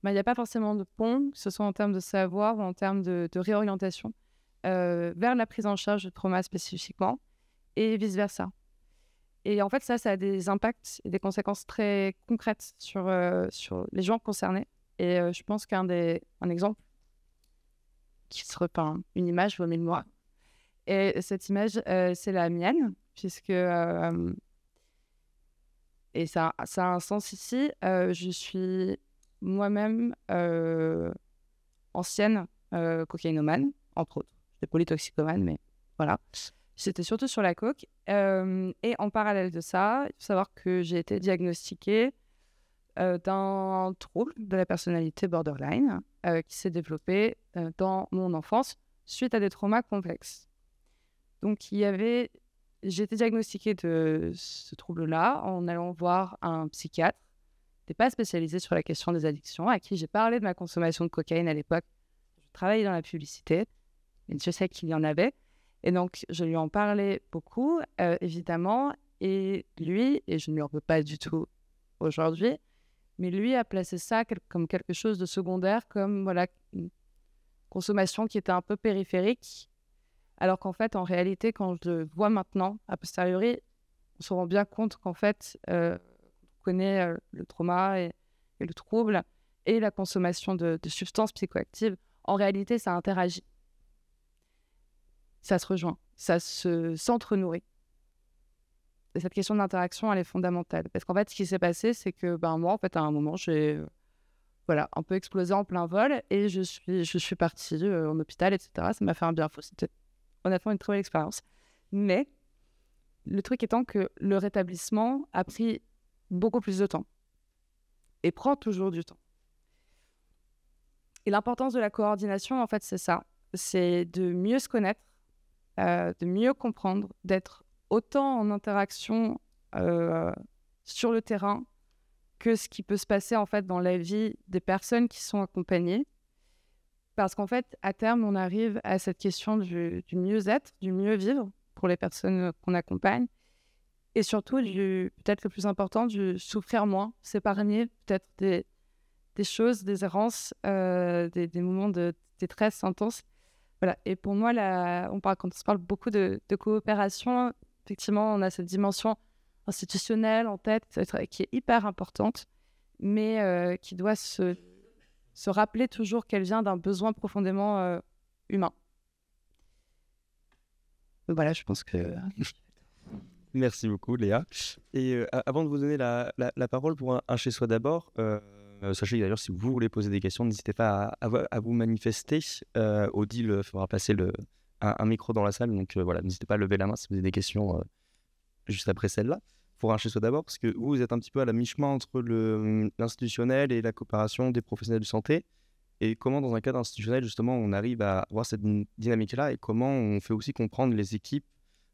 il n'y a pas forcément de pont, que ce soit en termes de savoir ou en termes de réorientation, vers la prise en charge du trauma spécifiquement, et vice-versa. Et en fait, ça a des impacts et des conséquences très concrètes sur les gens concernés. Et je pense qu'un exemple qui se repeint, une image vaut 1000 mots. Et cette image, c'est la mienne, puisque... et ça a un sens ici. Je suis moi-même ancienne cocaïnomane, entre autres. J'étais polytoxicomane, mais voilà. J'étais surtout sur la coke. Et en parallèle de ça, il faut savoir que j'ai été diagnostiquée d'un trouble de la personnalité borderline qui s'est développé dans mon enfance suite à des traumas complexes. Donc, j'ai été diagnostiquée de ce trouble-là en allant voir un psychiatre qui n'était pas spécialisé sur la question des addictions, à qui j'ai parlé de ma consommation de cocaïne à l'époque. Je travaillais dans la publicité, et je sais qu'il y en avait. Et donc, je lui en parlais beaucoup, évidemment. Et lui, et je ne lui en veux pas du tout aujourd'hui, mais lui a placé ça comme quelque chose de secondaire, comme voilà, une consommation qui était un peu périphérique. Alors qu'en fait, en réalité, quand je le vois maintenant, a posteriori, on se rend bien compte qu'en fait, on connaît le trauma et le trouble et la consommation de substances psychoactives. En réalité, ça interagit. Ça se rejoint, ça s'entre-nourrit. Et cette question d'interaction, elle est fondamentale. Parce qu'en fait, ce qui s'est passé, c'est que moi, en fait, à un moment, j'ai un peu explosé en plein vol et je suis partie en hôpital, etc. Ça m'a fait un bien fou. C'était honnêtement une très belle expérience. Mais le truc étant que le rétablissement a pris beaucoup plus de temps et prend toujours du temps. Et l'importance de la coordination, en fait, c'est ça. C'est de mieux se connaître, de mieux comprendre, d'être autant en interaction sur le terrain que ce qui peut se passer en fait dans la vie des personnes qui sont accompagnées. Parce qu'en fait, à terme, on arrive à cette question du mieux-être, du mieux-vivre pour les personnes qu'on accompagne. Et surtout, peut-être le plus important, du souffrir moins, s'épargner peut-être des choses, des errances, des moments de détresse intense. Voilà. Et pour moi, quand on se parle beaucoup de coopération, effectivement, on a cette dimension institutionnelle en tête qui est hyper importante, mais qui doit se rappeler toujours qu'elle vient d'un besoin profondément humain. Voilà, je pense que... Merci beaucoup, Léa. Et avant de vous donner la parole pour un chez soi d'abord, sachez d'ailleurs, si vous voulez poser des questions, n'hésitez pas à vous manifester. Odile fera passer un micro dans la salle, donc voilà, n'hésitez pas à lever la main si vous avez des questions juste après celle-là. Pour un chez soi d'abord, parce que vous êtes un petit peu à la mi-chemin entre l'institutionnel et la coopération des professionnels de santé. Et comment, dans un cadre institutionnel, justement, on arrive à avoir cette dynamique-là et comment on fait aussi comprendre les équipes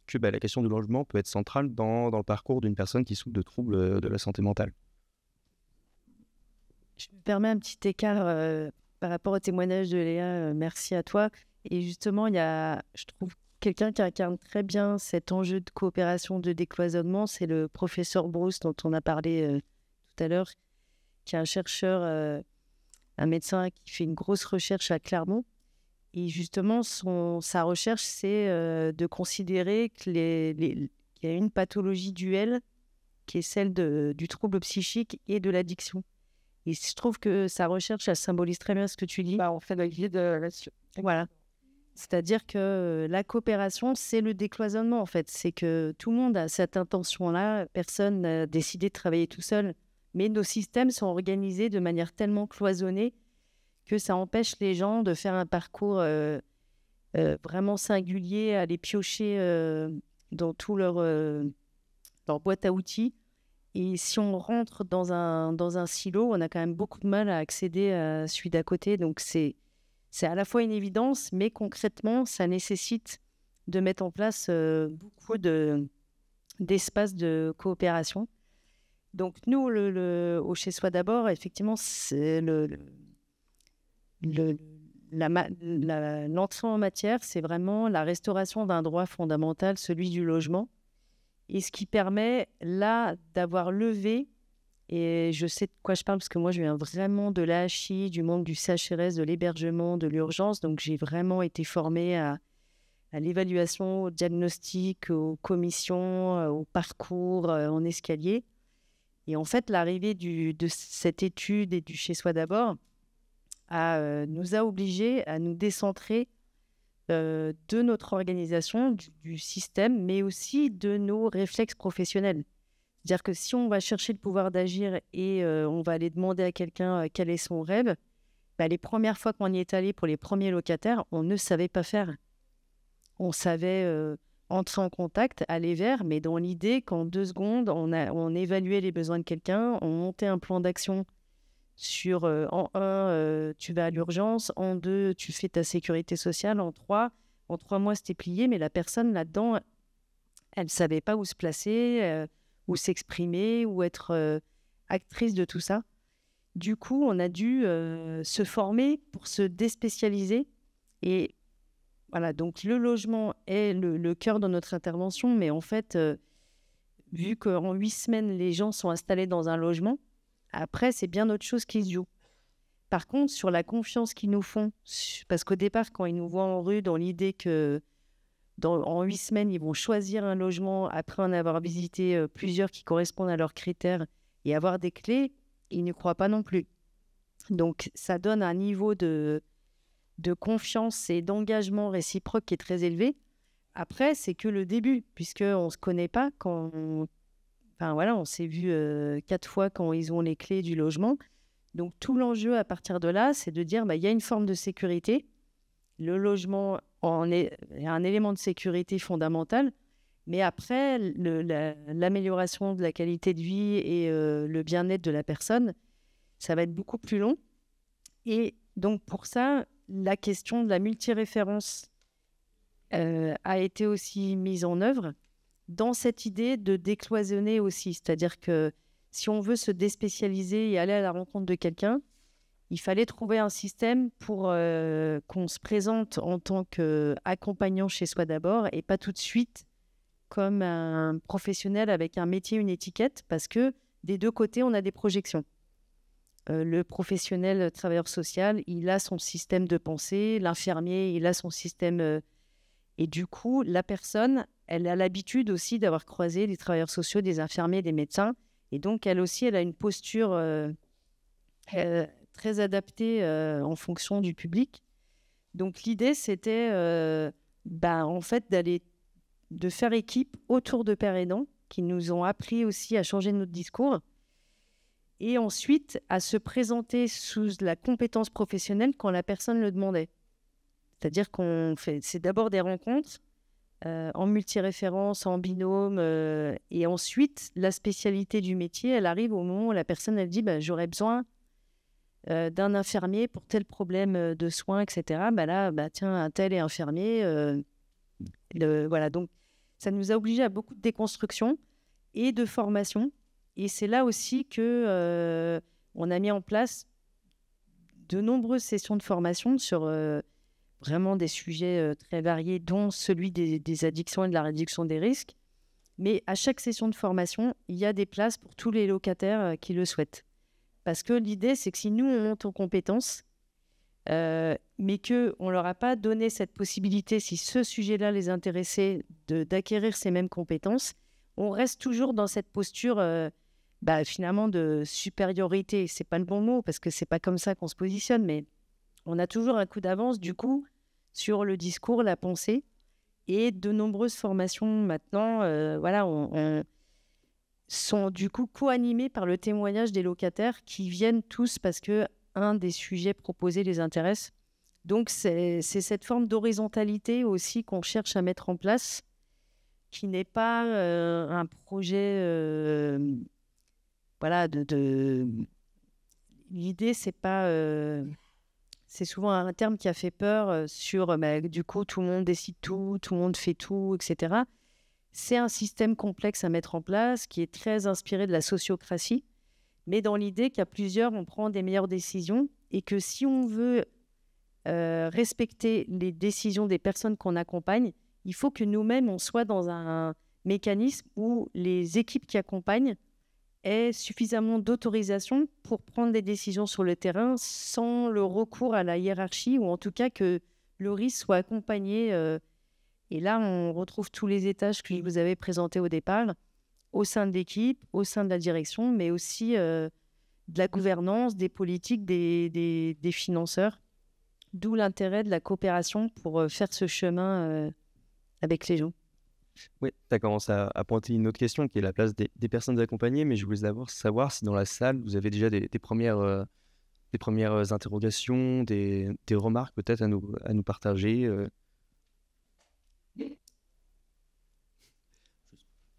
que la question du logement peut être centrale dans le parcours d'une personne qui souffre de troubles de la santé mentale. Je me permets un petit écart par rapport au témoignage de Léa. Merci à toi. Et justement, il y a, je trouve, quelqu'un qui incarne très bien cet enjeu de coopération, de décloisonnement, c'est le professeur Bruce dont on a parlé tout à l'heure, qui est un chercheur, un médecin qui fait une grosse recherche à Clermont. Et justement, sa recherche, c'est de considérer qu'il y a une pathologie duelle qui est celle du trouble psychique et de l'addiction. Et je trouve que sa recherche, elle symbolise très bien ce que tu dis. On fait le guide là-dessus. Voilà. C'est-à-dire que la coopération, c'est le décloisonnement, en fait. C'est que tout le monde a cette intention-là. Personne n'a décidé de travailler tout seul. Mais nos systèmes sont organisés de manière tellement cloisonnée que ça empêche les gens de faire un parcours vraiment singulier, aller piocher dans tout leur boîte à outils. Et si on rentre dans un silo, on a quand même beaucoup de mal à accéder à celui d'à côté. Donc, c'est à la fois une évidence, mais concrètement, ça nécessite de mettre en place beaucoup d'espaces de coopération. Donc, nous, au Chez Soi d'abord, effectivement, c'est l'entrée en matière, c'est vraiment la restauration d'un droit fondamental, celui du logement. Et ce qui permet, là, d'avoir levé, et je sais de quoi je parle, parce que moi, je viens vraiment de l'AHI, du monde du CHRS, de l'hébergement, de l'urgence. Donc, j'ai vraiment été formée à l'évaluation, au diagnostic, aux commissions, au parcours en escalier. Et en fait, l'arrivée de cette étude et du Chez Soi d'abord nous a obligés à nous décentrer de notre organisation, du système, mais aussi de nos réflexes professionnels. C'est-à-dire que si on va chercher le pouvoir d'agir et on va aller demander à quelqu'un quel est son rêve, les premières fois qu'on y est allé pour les premiers locataires, on ne savait pas faire. On savait entrer en contact, aller vers, mais dans l'idée qu'en 2 secondes, on évaluait les besoins de quelqu'un, on montait un plan d'action sur en 1, tu vas à l'urgence, en 2, tu fais ta sécurité sociale, en 3 mois, c'était plié, mais la personne là-dedans, elle ne savait pas où se placer, où s'exprimer, où être actrice de tout ça. Du coup, on a dû se former pour se déspécialiser. Et voilà, donc le logement est le cœur de notre intervention, mais en fait, vu qu'en 8 semaines, les gens sont installés dans un logement, après, c'est bien autre chose qui se joue. Par contre, sur la confiance qu'ils nous font, parce qu'au départ, quand ils nous voient en rue, dans l'idée que en 8 semaines, ils vont choisir un logement après en avoir visité plusieurs qui correspondent à leurs critères et avoir des clés, ils n'y croient pas non plus. Donc, ça donne un niveau de confiance et d'engagement réciproque qui est très élevé. Après, c'est que le début, puisqu'on ne se connaît pas quand... Enfin, voilà, on s'est vu 4 fois quand ils ont les clés du logement. Donc, tout l'enjeu à partir de là, c'est de dire, y a une forme de sécurité. Le logement est un élément de sécurité fondamental. Mais après, l'amélioration de la qualité de vie et le bien-être de la personne, ça va être beaucoup plus long. Et donc, pour ça, la question de la multiréférence a été aussi mise en œuvre dans cette idée de décloisonner aussi. C'est-à-dire que si on veut se déspécialiser et aller à la rencontre de quelqu'un, il fallait trouver un système pour qu'on se présente en tant qu'accompagnant chez soi d'abord et pas tout de suite comme un professionnel avec un métier, une étiquette, parce que des deux côtés, on a des projections. Le professionnel travailleur social, il a son système de pensée, l'infirmier, il a son système... et du coup, la personne, elle a l'habitude aussi d'avoir croisé des travailleurs sociaux, des infirmiers, des médecins. Et donc, elle aussi, elle a une posture très adaptée en fonction du public. Donc, l'idée, c'était en fait de faire équipe autour de pères aidants qui nous ont appris aussi à changer notre discours et ensuite à se présenter sous la compétence professionnelle quand la personne le demandait. C'est-à-dire c'est d'abord des rencontres en multiréférence, en binôme, et ensuite, la spécialité du métier, elle arrive au moment où la personne, elle dit j'aurais besoin d'un infirmier pour tel problème de soins, etc. Tiens, un tel est infirmier. Voilà, donc ça nous a obligés à beaucoup de déconstruction et de formation. Et c'est là aussi que on a mis en place de nombreuses sessions de formation sur vraiment des sujets très variés, dont celui des addictions et de la réduction des risques. Mais à chaque session de formation, il y a des places pour tous les locataires qui le souhaitent. Parce que l'idée, c'est que si nous, on monte en compétences, mais qu'on ne leur a pas donné cette possibilité, si ce sujet-là les intéressait, d'acquérir ces mêmes compétences, on reste toujours dans cette posture finalement de supériorité. Ce n'est pas le bon mot, parce que ce n'est pas comme ça qu'on se positionne, mais on a toujours un coup d'avance, du coup, sur le discours, la pensée, et de nombreuses formations maintenant, sont du coup co-animées par le témoignage des locataires qui viennent tous parce que un des sujets proposés les intéresse. Donc, c'est cette forme d'horizontalité aussi qu'on cherche à mettre en place, qui n'est pas un projet... L'idée, c'est pas... c'est souvent un terme qui a fait peur sur, du coup, tout le monde décide tout le monde fait tout, etc. C'est un système complexe à mettre en place qui est très inspiré de la sociocratie, mais dans l'idée qu'à plusieurs, on prend des meilleures décisions et que si on veut respecter les décisions des personnes qu'on accompagne, il faut que nous-mêmes, on soit dans un mécanisme où les équipes qui accompagnent aient suffisamment d'autorisation pour prendre des décisions sur le terrain sans le recours à la hiérarchie, ou en tout cas que le risque soit accompagné. Et là, on retrouve tous les étages que je vous avais présentés au départ, au sein de l'équipe, au sein de la direction, mais aussi de la gouvernance, des politiques, des financeurs. D'où l'intérêt de la coopération pour faire ce chemin avec les gens. Oui, tu as commencé à pointer une autre question qui est la place des personnes accompagnées, mais je voulais d'abord savoir si dans la salle, vous avez déjà des premières interrogations, des remarques peut-être à nous partager.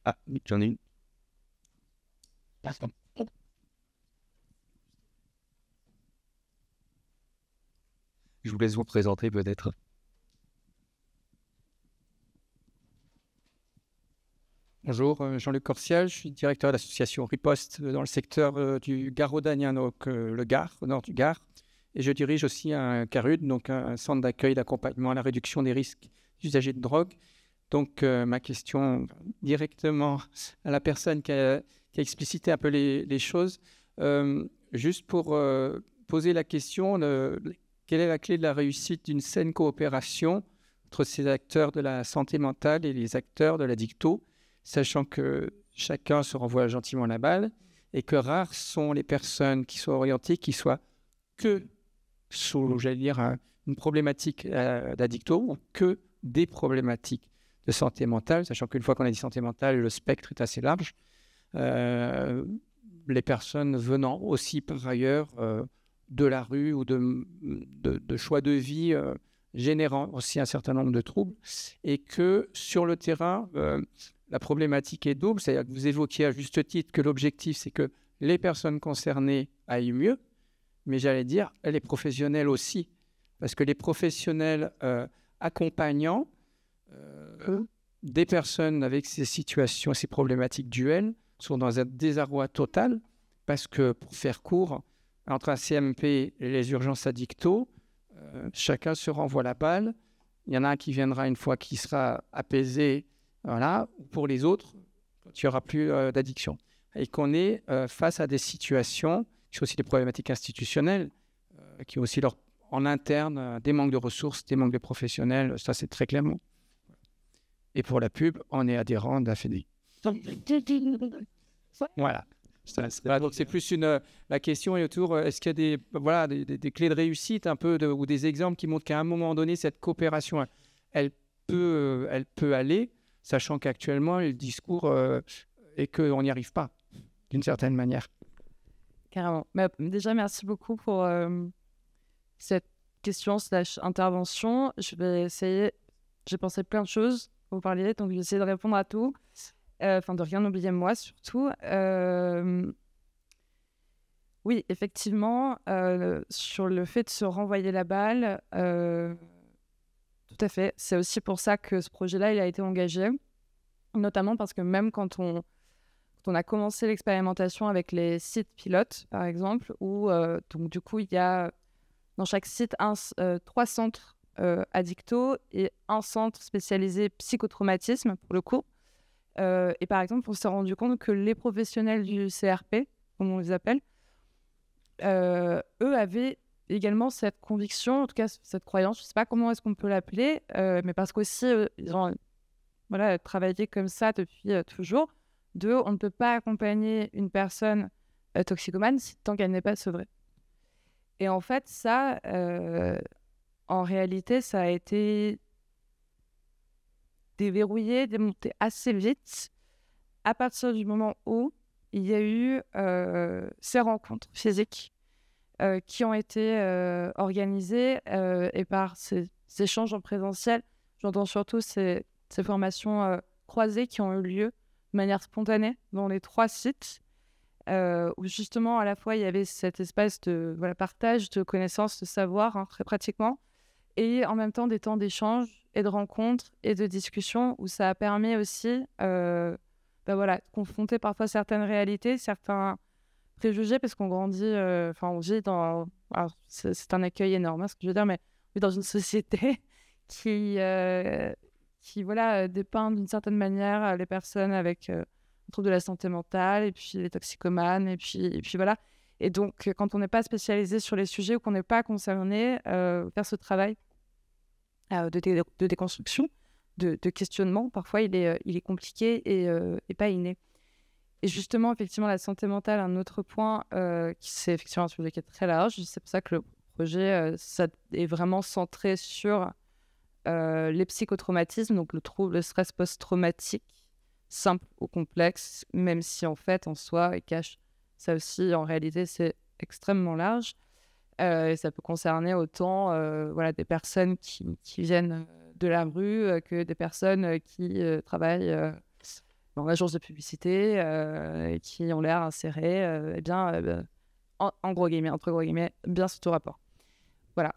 Ah, oui, j'en ai une. Je vous laisse vous présenter peut-être. Bonjour, Jean-Luc Corsial, je suis directeur de l'association Riposte dans le secteur du Gard rhodanien, donc le Gard, au nord du Gard. Et je dirige aussi un CARUD, donc un centre d'accueil d'accompagnement à la réduction des risques d'usagers de drogue. Donc ma question directement à la personne qui a explicité un peu les choses, juste pour poser la question, quelle est la clé de la réussite d'une saine coopération entre ces acteurs de la santé mentale et les acteurs de la dicto, sachant que chacun se renvoie gentiment la balle et que rares sont les personnes qui sont orientées, qui soient que sous, j'allais dire, une problématique d'addicto ou que des problématiques de santé mentale, sachant qu'une fois qu'on a dit santé mentale, le spectre est assez large. Les personnes venant aussi par ailleurs de la rue ou de choix de vie générant aussi un certain nombre de troubles, et que sur le terrain, la problématique est double, c'est-à-dire que vous évoquiez à juste titre que l'objectif, c'est que les personnes concernées aillent mieux, mais j'allais dire les professionnels aussi, parce que les professionnels accompagnant des personnes avec ces situations, ces problématiques duelles, sont dans un désarroi total, parce que, pour faire court, entre un CMP et les urgences addicto, chacun se renvoie la balle. Il y en a un qui viendra une fois qu'il sera apaisé, voilà, pour les autres, quand il n'y aura plus d'addiction. Et qu'on est face à des situations, qui sont aussi des problématiques institutionnelles, qui ont aussi en interne des manques de ressources, des manques de professionnels, ça c'est très clairement. Et pour la pub, on est adhérent de la FEDI. Voilà. Donc c'est plus la question est autour, est-ce qu'il y a des clés de réussite un peu ou des exemples qui montrent qu'à un moment donné, cette coopération, elle peut aller, sachant qu'actuellement, le discours est qu'on n'y arrive pas, d'une certaine manière. Carrément. Mais déjà, merci beaucoup pour cette question/intervention. Je vais essayer, j'ai pensé plein de choses, vous parliez, donc je vais essayer de répondre à tout. De rien oublier moi surtout. Oui, effectivement, sur le fait de se renvoyer la balle, tout à fait. C'est aussi pour ça que ce projet-là, il a été engagé, notamment parce que même quand on a commencé l'expérimentation avec les sites pilotes, par exemple, où donc du coup, il y a dans chaque site 3 centres addicto et un centre spécialisé psychotraumatisme, pour le coup. Et par exemple, on s'est rendu compte que les professionnels du CRP, comme on les appelle, eux avaient également cette conviction, en tout cas cette croyance, je ne sais pas comment est-ce qu'on peut l'appeler, mais parce qu'aussi, ils ont travaillé comme ça depuis toujours, on ne peut pas accompagner une personne toxicomane tant qu'elle n'est pas sevrée. Et en fait, ça, en réalité, ça a été déverrouillé, démonté assez vite à partir du moment où il y a eu ces rencontres physiques qui ont été organisées et par ces échanges en présentiel. J'entends surtout ces formations croisées qui ont eu lieu de manière spontanée dans les 3 sites où justement à la fois il y avait cette espèce de partage de connaissances, de savoir, très pratiquement, et en même temps des temps d'échange et de rencontres et de discussions où ça a permis aussi de confronter parfois certaines réalités, certains préjugés, parce qu'on grandit, on vit dans... Alors, c'est un accueil énorme, ce que je veux dire, mais on vit dans une société qui dépeint d'une certaine manière les personnes avec troubles de la santé mentale, et puis les toxicomanes, et puis voilà. Et donc, quand on n'est pas spécialisé sur les sujets ou qu'on n'est pas concerné, faire ce travail de déconstruction, de questionnement, parfois il est compliqué et pas inné. Et justement, effectivement, la santé mentale, un autre point qui c'est effectivement un sujet qui est très large. C'est pour ça que le projet ça est vraiment centré sur les psychotraumatismes, donc le stress post-traumatique, simple ou complexe, même si en fait, en soi, il cache ça aussi, en réalité, c'est extrêmement large. Et ça peut concerner autant des personnes qui viennent de la rue que des personnes qui travaillent dans l'agence de publicité et qui ont l'air insérées en gros guillemets, entre gros guillemets, bien sous tout rapport. Voilà.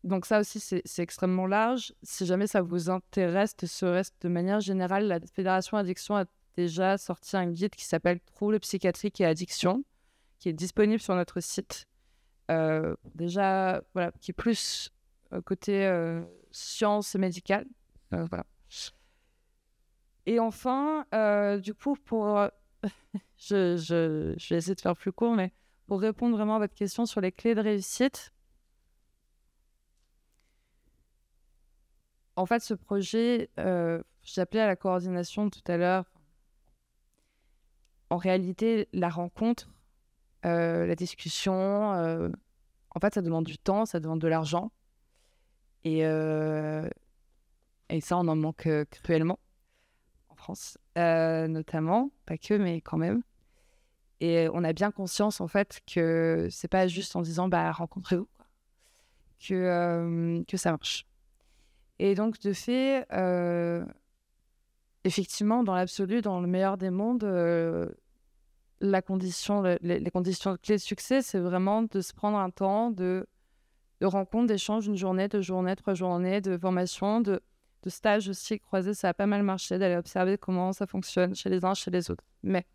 Donc ça aussi, c'est extrêmement large. Si jamais ça vous intéresse, de manière générale, la Fédération Addiction a déjà sorti un guide qui s'appelle « Troubles psychiatriques et addiction », qui est disponible sur notre site. Déjà, qui est plus côté science et médicale. Voilà. Et enfin, du coup, je vais essayer de faire plus court, mais pour répondre vraiment à votre question sur les clés de réussite, en fait, ce projet, j'appelais à la coordination tout à l'heure. En réalité, la rencontre, la discussion, en fait, ça demande du temps, ça demande de l'argent. Et ça, on en manque cruellement en France, notamment. Pas que, mais quand même. Et on a bien conscience, en fait, que c'est pas juste en disant « rencontrez-vous », quoi, que ça marche. Et donc, de fait, effectivement, dans l'absolu, dans le meilleur des mondes, les conditions clés de succès, c'est vraiment de se prendre un temps de rencontres, d'échanges, une journée, 2 journées, 3 journées, de formation, de stages aussi croisés. Ça a pas mal marché d'aller observer comment ça fonctionne chez les uns, chez les autres. Mais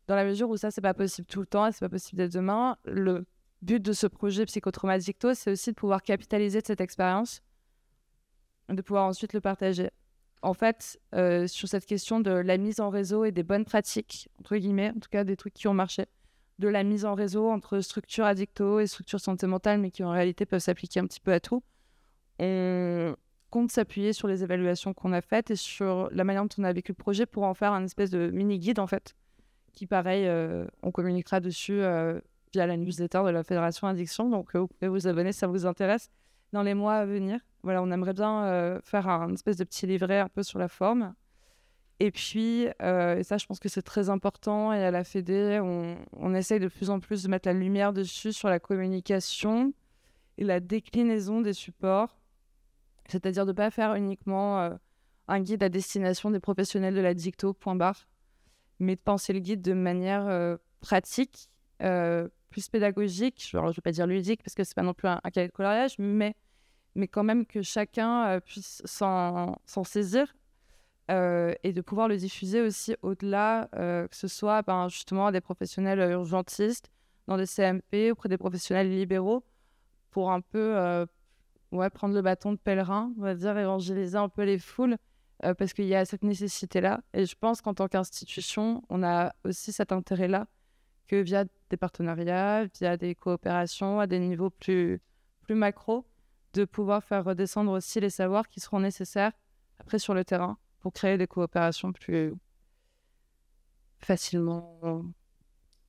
dans la mesure où ça, c'est pas possible tout le temps et c'est pas possible dès demain, le but de ce projet Psychotrauma Addicto, c'est aussi de pouvoir capitaliser de cette expérience, de pouvoir ensuite le partager. En fait, sur cette question de la mise en réseau et des bonnes pratiques, entre guillemets, en tout cas des trucs qui ont marché, de la mise en réseau entre structures addicto et structures santé mentale, mais qui en réalité peuvent s'appliquer un petit peu à tout, on compte s'appuyer sur les évaluations qu'on a faites et sur la manière dont on a vécu le projet pour en faire un espèce de mini-guide, en fait, qui, pareil, on communiquera dessus via la newsletter de la Fédération Addiction. Donc, vous pouvez vous abonner si ça vous intéresse dans les mois à venir. Voilà, on aimerait bien faire un espèce de petit livret un peu sur la forme. Et puis, et ça, je pense que c'est très important. Et à la Fédé, on essaye de plus en plus de mettre la lumière dessus sur la communication et la déclinaison des supports. C'est-à-dire de ne pas faire uniquement un guide à destination des professionnels de l'addicto, point barre, mais de penser le guide de manière pratique, plus pédagogique. Alors, je ne vais pas dire ludique parce que ce n'est pas non plus un cahier de coloriage, mais quand même que chacun puisse s'en saisir et de pouvoir le diffuser aussi au-delà, que ce soit justement à des professionnels urgentistes, dans des CMP, auprès des professionnels libéraux, pour un peu prendre le bâton de pèlerin, on va dire, évangéliser un peu les foules, parce qu'il y a cette nécessité-là. Et je pense qu'en tant qu'institution, on a aussi cet intérêt-là, que via des partenariats, via des coopérations à des niveaux plus macro, de pouvoir faire redescendre aussi les savoirs qui seront nécessaires après sur le terrain pour créer des coopérations plus facilement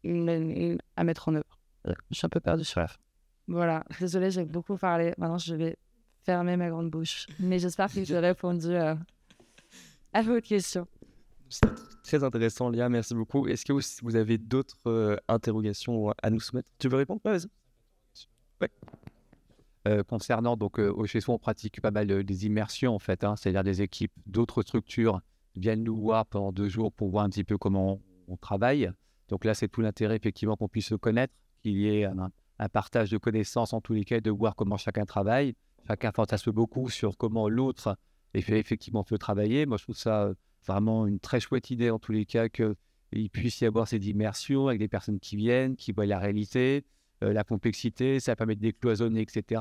à mettre en œuvre. Je suis un peu perdue sur la fin. Voilà, désolée, j'ai beaucoup parlé. Maintenant, je vais fermer ma grande bouche. Mais j'espère que j'ai répondu à vos questions. C'est très intéressant, Léa, merci beaucoup. Est-ce que vous avez d'autres interrogations à nous soumettre? Tu veux répondre? Ouais, vas-y. Ouais. Concernant, donc, au chez soi, on pratique pas mal des immersions, en fait, c'est-à-dire des équipes d'autres structures viennent nous voir pendant 2 jours pour voir un petit peu comment on travaille. Donc là, c'est tout l'intérêt, effectivement, qu'on puisse se connaître, qu'il y ait un partage de connaissances, en tous les cas, de voir comment chacun travaille. Chacun fantasme beaucoup sur comment l'autre effectivement peut travailler. Moi, je trouve ça vraiment une très chouette idée, en tous les cas, qu'il puisse y avoir cette immersion avec des personnes qui viennent, qui voient la réalité, la complexité, ça permet de décloisonner, etc.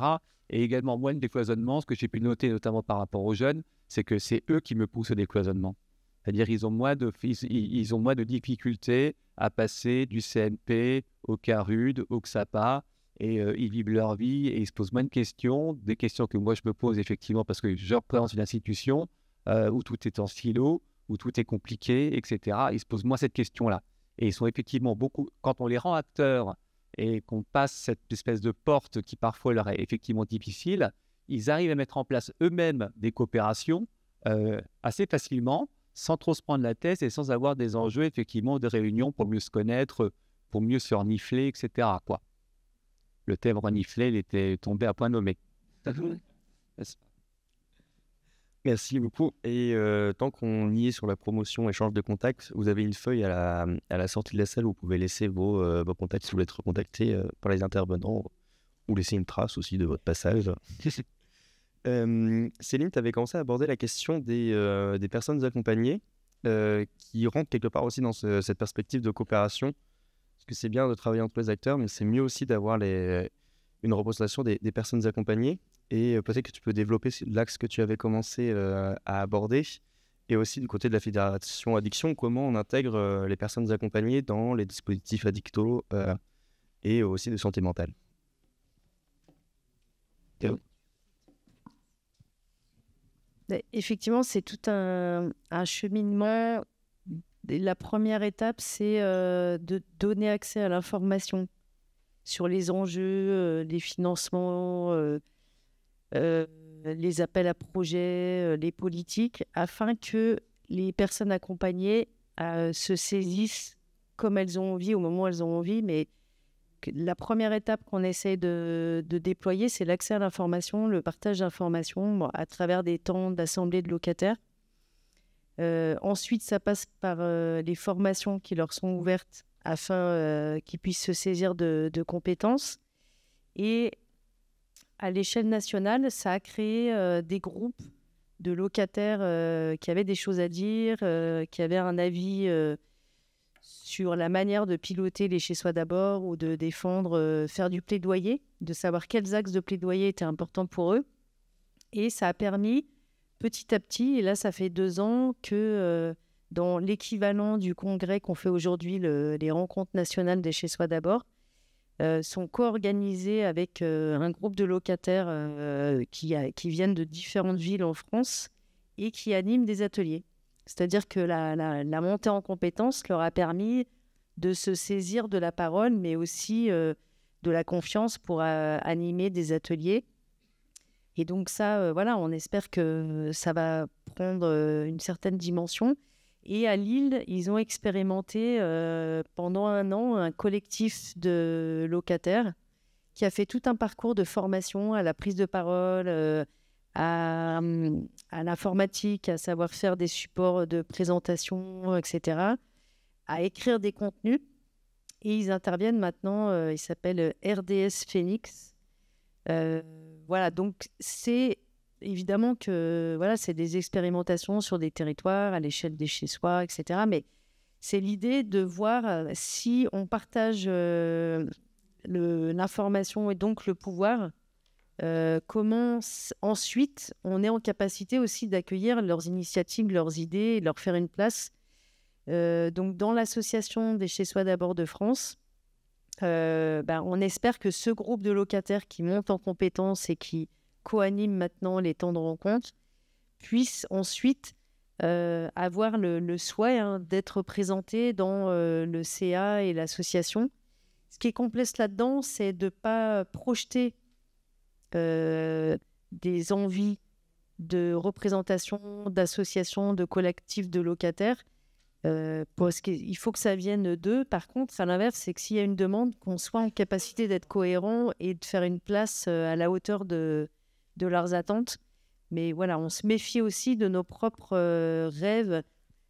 Et également, moi, le décloisonnement, ce que j'ai pu noter, notamment par rapport aux jeunes, c'est que c'est eux qui me poussent au décloisonnement. C'est-à-dire qu'ils ont moins de difficultés à passer du CMP au CARUD, au XAPA, et ils vivent leur vie et ils se posent moins de questions, des questions que moi je me pose effectivement parce que je représente une institution où tout est en silo, où tout est compliqué, etc. Ils se posent moins cette question-là. Et ils sont effectivement beaucoup, quand on les rend acteurs et qu'on passe cette espèce de porte qui parfois leur est effectivement difficile, ils arrivent à mettre en place eux-mêmes des coopérations assez facilement, sans trop se prendre la tête et sans avoir des enjeux effectivement de réunion pour mieux se connaître, pour mieux se renifler, etc. quoi. Le thème renifler, il était tombé à point nommé. Merci beaucoup. Et tant qu'on y est sur la promotion, échange de contacts, vous avez une feuille à la sortie de la salle où vous pouvez laisser vos contacts si vous voulez être recontacté par les intervenants ou laisser une trace aussi de votre passage. Céline, tu avais commencé à aborder la question des personnes accompagnées qui rentrent quelque part aussi dans cette perspective de coopération. Parce que c'est bien de travailler entre les acteurs, mais c'est mieux aussi d'avoir une représentation des personnes accompagnées. Et peut-être que tu peux développer l'axe que tu avais commencé à aborder. Et aussi du côté de la Fédération Addiction, comment on intègre les personnes accompagnées dans les dispositifs addicto et aussi de santé mentale. Effectivement, c'est tout un cheminement. La première étape, c'est de donner accès à l'information sur les enjeux, les financements, les appels à projets, les politiques, afin que les personnes accompagnées se saisissent comme elles ont envie, au moment où elles ont envie. Mais la première étape qu'on essaie de déployer, c'est l'accès à l'information, le partage d'informations à travers des temps d'assemblée de locataires. Ensuite, ça passe par les formations qui leur sont ouvertes afin qu'ils puissent se saisir de compétences. Et à l'échelle nationale, ça a créé des groupes de locataires qui avaient des choses à dire, qui avaient un avis sur la manière de piloter les chez soi d'abord ou de défendre, faire du plaidoyer, de savoir quels axes de plaidoyer étaient importants pour eux. Et ça a permis petit à petit, et là ça fait 2 ans que dans l'équivalent du congrès qu'on fait aujourd'hui, les rencontres nationales des chez soi d'abord, sont co-organisées avec un groupe de locataires qui viennent de différentes villes en France et qui animent des ateliers. C'est-à-dire que la montée en compétences leur a permis de se saisir de la parole, mais aussi de la confiance pour animer des ateliers. Et donc ça, voilà, on espère que ça va prendre une certaine dimension. Et à Lille, ils ont expérimenté pendant 1 an un collectif de locataires qui a fait tout un parcours de formation à la prise de parole, à l'informatique, à savoir faire des supports de présentation, etc., à écrire des contenus. Et ils interviennent maintenant, ils s'appellent RDS Phoenix. Voilà, donc c'est évidemment que voilà, c'est des expérimentations sur des territoires à l'échelle des chez-soi, etc. Mais c'est l'idée de voir si on partage l'information et donc le pouvoir, comment ensuite on est en capacité aussi d'accueillir leurs initiatives, leurs idées, et leur faire une place. Donc dans l'association des chez-soi d'abord de France, on espère que ce groupe de locataires qui monte en compétences et qui co-anime maintenant les temps de rencontre puisse ensuite avoir le souhait d'être présenté dans le CA et l'association. Ce qui est complexe là-dedans, c'est de ne pas projeter des envies de représentation, d'associations, de collectifs de locataires, parce qu'il faut que ça vienne d'eux. Par contre, à l'inverse, c'est que s'il y a une demande, qu'on soit en capacité d'être cohérent et de faire une place à la hauteur de leurs attentes. Mais voilà, on se méfie aussi de nos propres rêves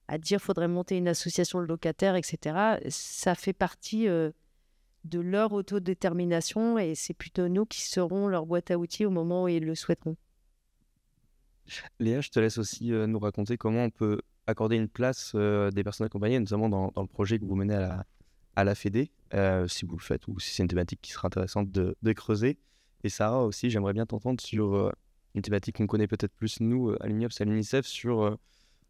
à dire qu'il faudrait monter une association de locataires, etc. Ça fait partie de leur autodétermination et c'est plutôt nous qui serons leur boîte à outils au moment où ils le souhaiteront. Léa, je te laisse aussi nous raconter comment on peut accorder une place des personnes accompagnées, notamment dans le projet que vous menez à la Fédé, si vous le faites ou si c'est une thématique qui sera intéressante de creuser. Et Sarah aussi, j'aimerais bien t'entendre sur une thématique qu'on connaît peut-être plus nous à l'UNIOPS, à l'UNICEF, sur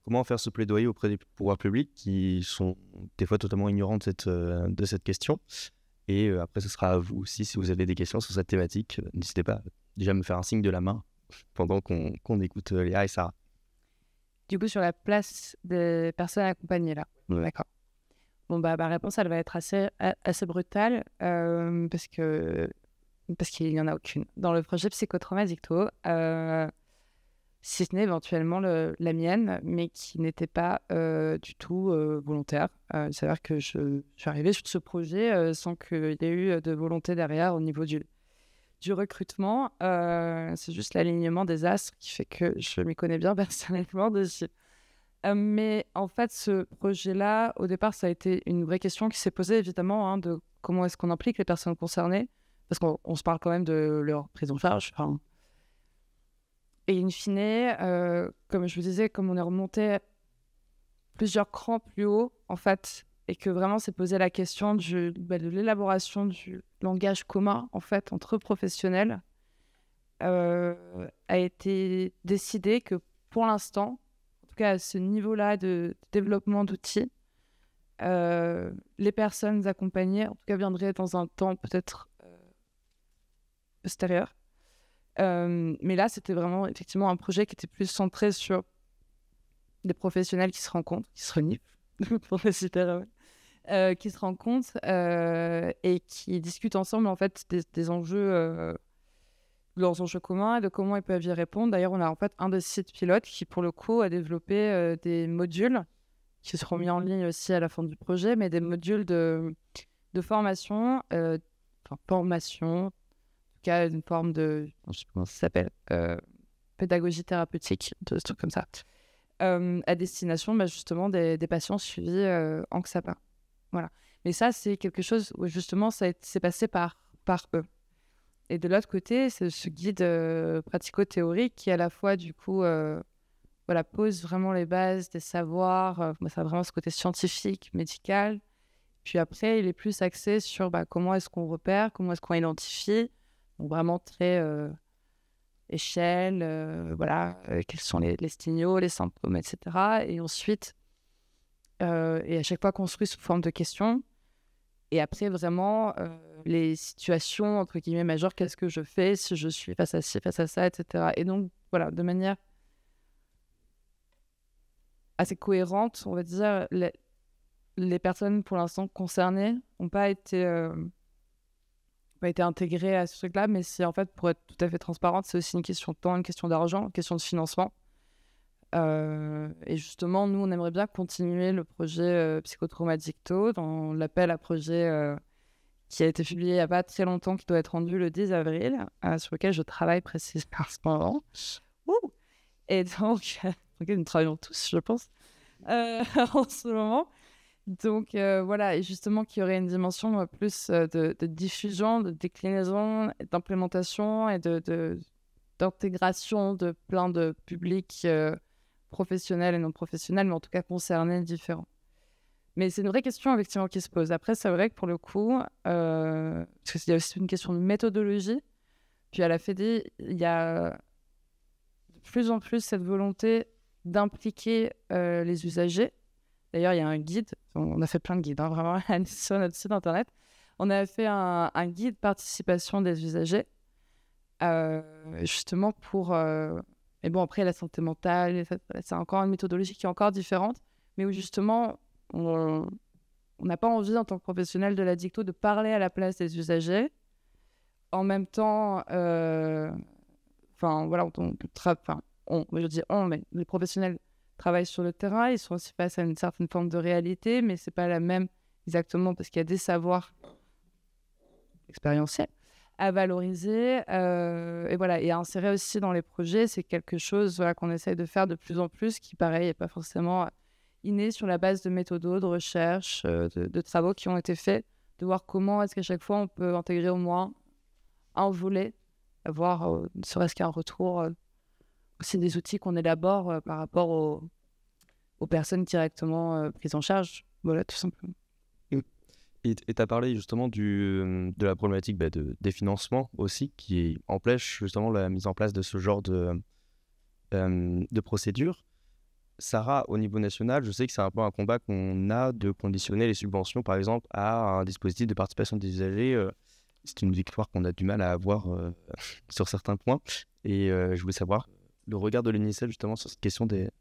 comment faire ce plaidoyer auprès des pouvoirs publics qui sont des fois totalement ignorants de cette question. Et après, ce sera à vous aussi, si vous avez des questions sur cette thématique, n'hésitez pas déjà à me faire un signe de la main pendant qu'on écoute Léa et Sarah. Du coup, sur la place des personnes accompagnées, là. Ouais. D'accord. Bon, ma réponse, elle va être assez brutale parce qu'il n'y en a aucune. Dans le projet Psychotrauma Dicto, si ce n'est éventuellement la mienne, mais qui n'était pas du tout volontaire. Il s'avère que je suis arrivée sur ce projet sans qu'il y ait eu de volonté derrière au niveau du recrutement. C'est juste l'alignement des astres qui fait que je m'y connais bien personnellement dessus. Mais en fait, ce projet-là, au départ, ça a été une vraie question qui s'est posée, évidemment, de comment est-ce qu'on implique les personnes concernées, parce qu'on se parle quand même de leur prise en charge. Et in fine, comme je vous disais, comme on est remonté plusieurs crans plus haut, en fait, et que vraiment s'est posé la question de l'élaboration du langage commun, en fait, entre professionnels, a été décidé que pour l'instant, en tout cas à ce niveau-là de développement d'outils, les personnes accompagnées, en tout cas, viendraient dans un temps peut-être postérieur, Mais là, c'était vraiment effectivement un projet qui était plus centré sur des professionnels qui se rencontrent, qui se reniflent, pour les citer, qui se rencontrent et qui discutent ensemble en fait des enjeux, leurs enjeux communs et de comment ils peuvent y répondre. D'ailleurs, on a en fait un des sites pilotes qui, pour le coup, a développé des modules qui seront mis en ligne aussi à la fin du projet, mais des modules de formation, formation, en tout cas une forme de, je sais pas comment ça s'appelle, pédagogie thérapeutique, des trucs comme ça, à destination justement des patients suivis en XAPA. Voilà. Mais ça, c'est quelque chose où justement, c'est passé par eux. Et de l'autre côté, c'est ce guide pratico-théorique qui, à la fois, du coup, pose vraiment les bases des savoirs. Ça a vraiment ce côté scientifique, médical. Puis après, il est plus axé sur comment est-ce qu'on repère, comment est-ce qu'on identifie. Donc vraiment très échelle, quels sont les signaux, les symptômes, etc. Et ensuite, et à chaque fois construit sous forme de questions. Et après, vraiment, les situations, entre guillemets, majeures, qu'est-ce que je fais si je suis face à ci, face à ça, etc. Et donc, voilà, de manière assez cohérente, on va dire, les personnes, pour l'instant, concernées n'ont pas été intégrées à ce truc-là, mais c'est en fait, pour être tout à fait transparente, c'est aussi une question de temps, une question d'argent, une question de financement. Et justement, nous, on aimerait bien continuer le projet Psychotraumadicto dans l'appel à projet qui a été publié il n'y a pas très longtemps, qui doit être rendu le 10 avril, sur lequel je travaille précisément en ce moment. Et donc, nous travaillons tous, je pense, en ce moment. Donc, voilà, et justement, qu'il y aurait une dimension plus de diffusion, de déclinaison, d'implémentation et d'intégration de plein de publics professionnels et non professionnels, mais en tout cas concernés, différents. Mais c'est une vraie question effectivement qui se pose. Après, c'est vrai que pour le coup, parce qu'il y a aussi une question de méthodologie, puis à la FEDI, il y a de plus en plus cette volonté d'impliquer les usagers. D'ailleurs, il y a un guide, on a fait plein de guides, vraiment, sur notre site internet. On a fait un guide participation des usagers, justement pour... Mais bon, après, la santé mentale, c'est encore une méthodologie qui est encore différente, mais où justement, on n'a pas envie, en tant que professionnel de la dicto, de parler à la place des usagers. En même temps, mais les professionnels travaillent sur le terrain, ils sont aussi face à une certaine forme de réalité, mais c'est pas la même exactement parce qu'il y a des savoirs expérientiels à valoriser et à insérer aussi dans les projets. C'est quelque chose qu'on essaye de faire de plus en plus, qui pareil n'est pas forcément inné, sur la base de méthodos, de recherche, de travaux qui ont été faits, de voir comment est-ce qu'à chaque fois on peut intégrer au moins un volet, avoir ne serait-ce qu'un retour aussi des outils qu'on élabore par rapport aux personnes directement prises en charge. Voilà, tout simplement. Et tu as parlé justement de la problématique des financements aussi, qui empêche justement la mise en place de ce genre de procédure. Sarah, au niveau national, je sais que c'est un peu un combat qu'on a de conditionner les subventions, par exemple, à un dispositif de participation des usagers. C'est une victoire qu'on a du mal à avoir sur certains points. Et je voulais savoir le regard de l'UNICEF justement sur cette question de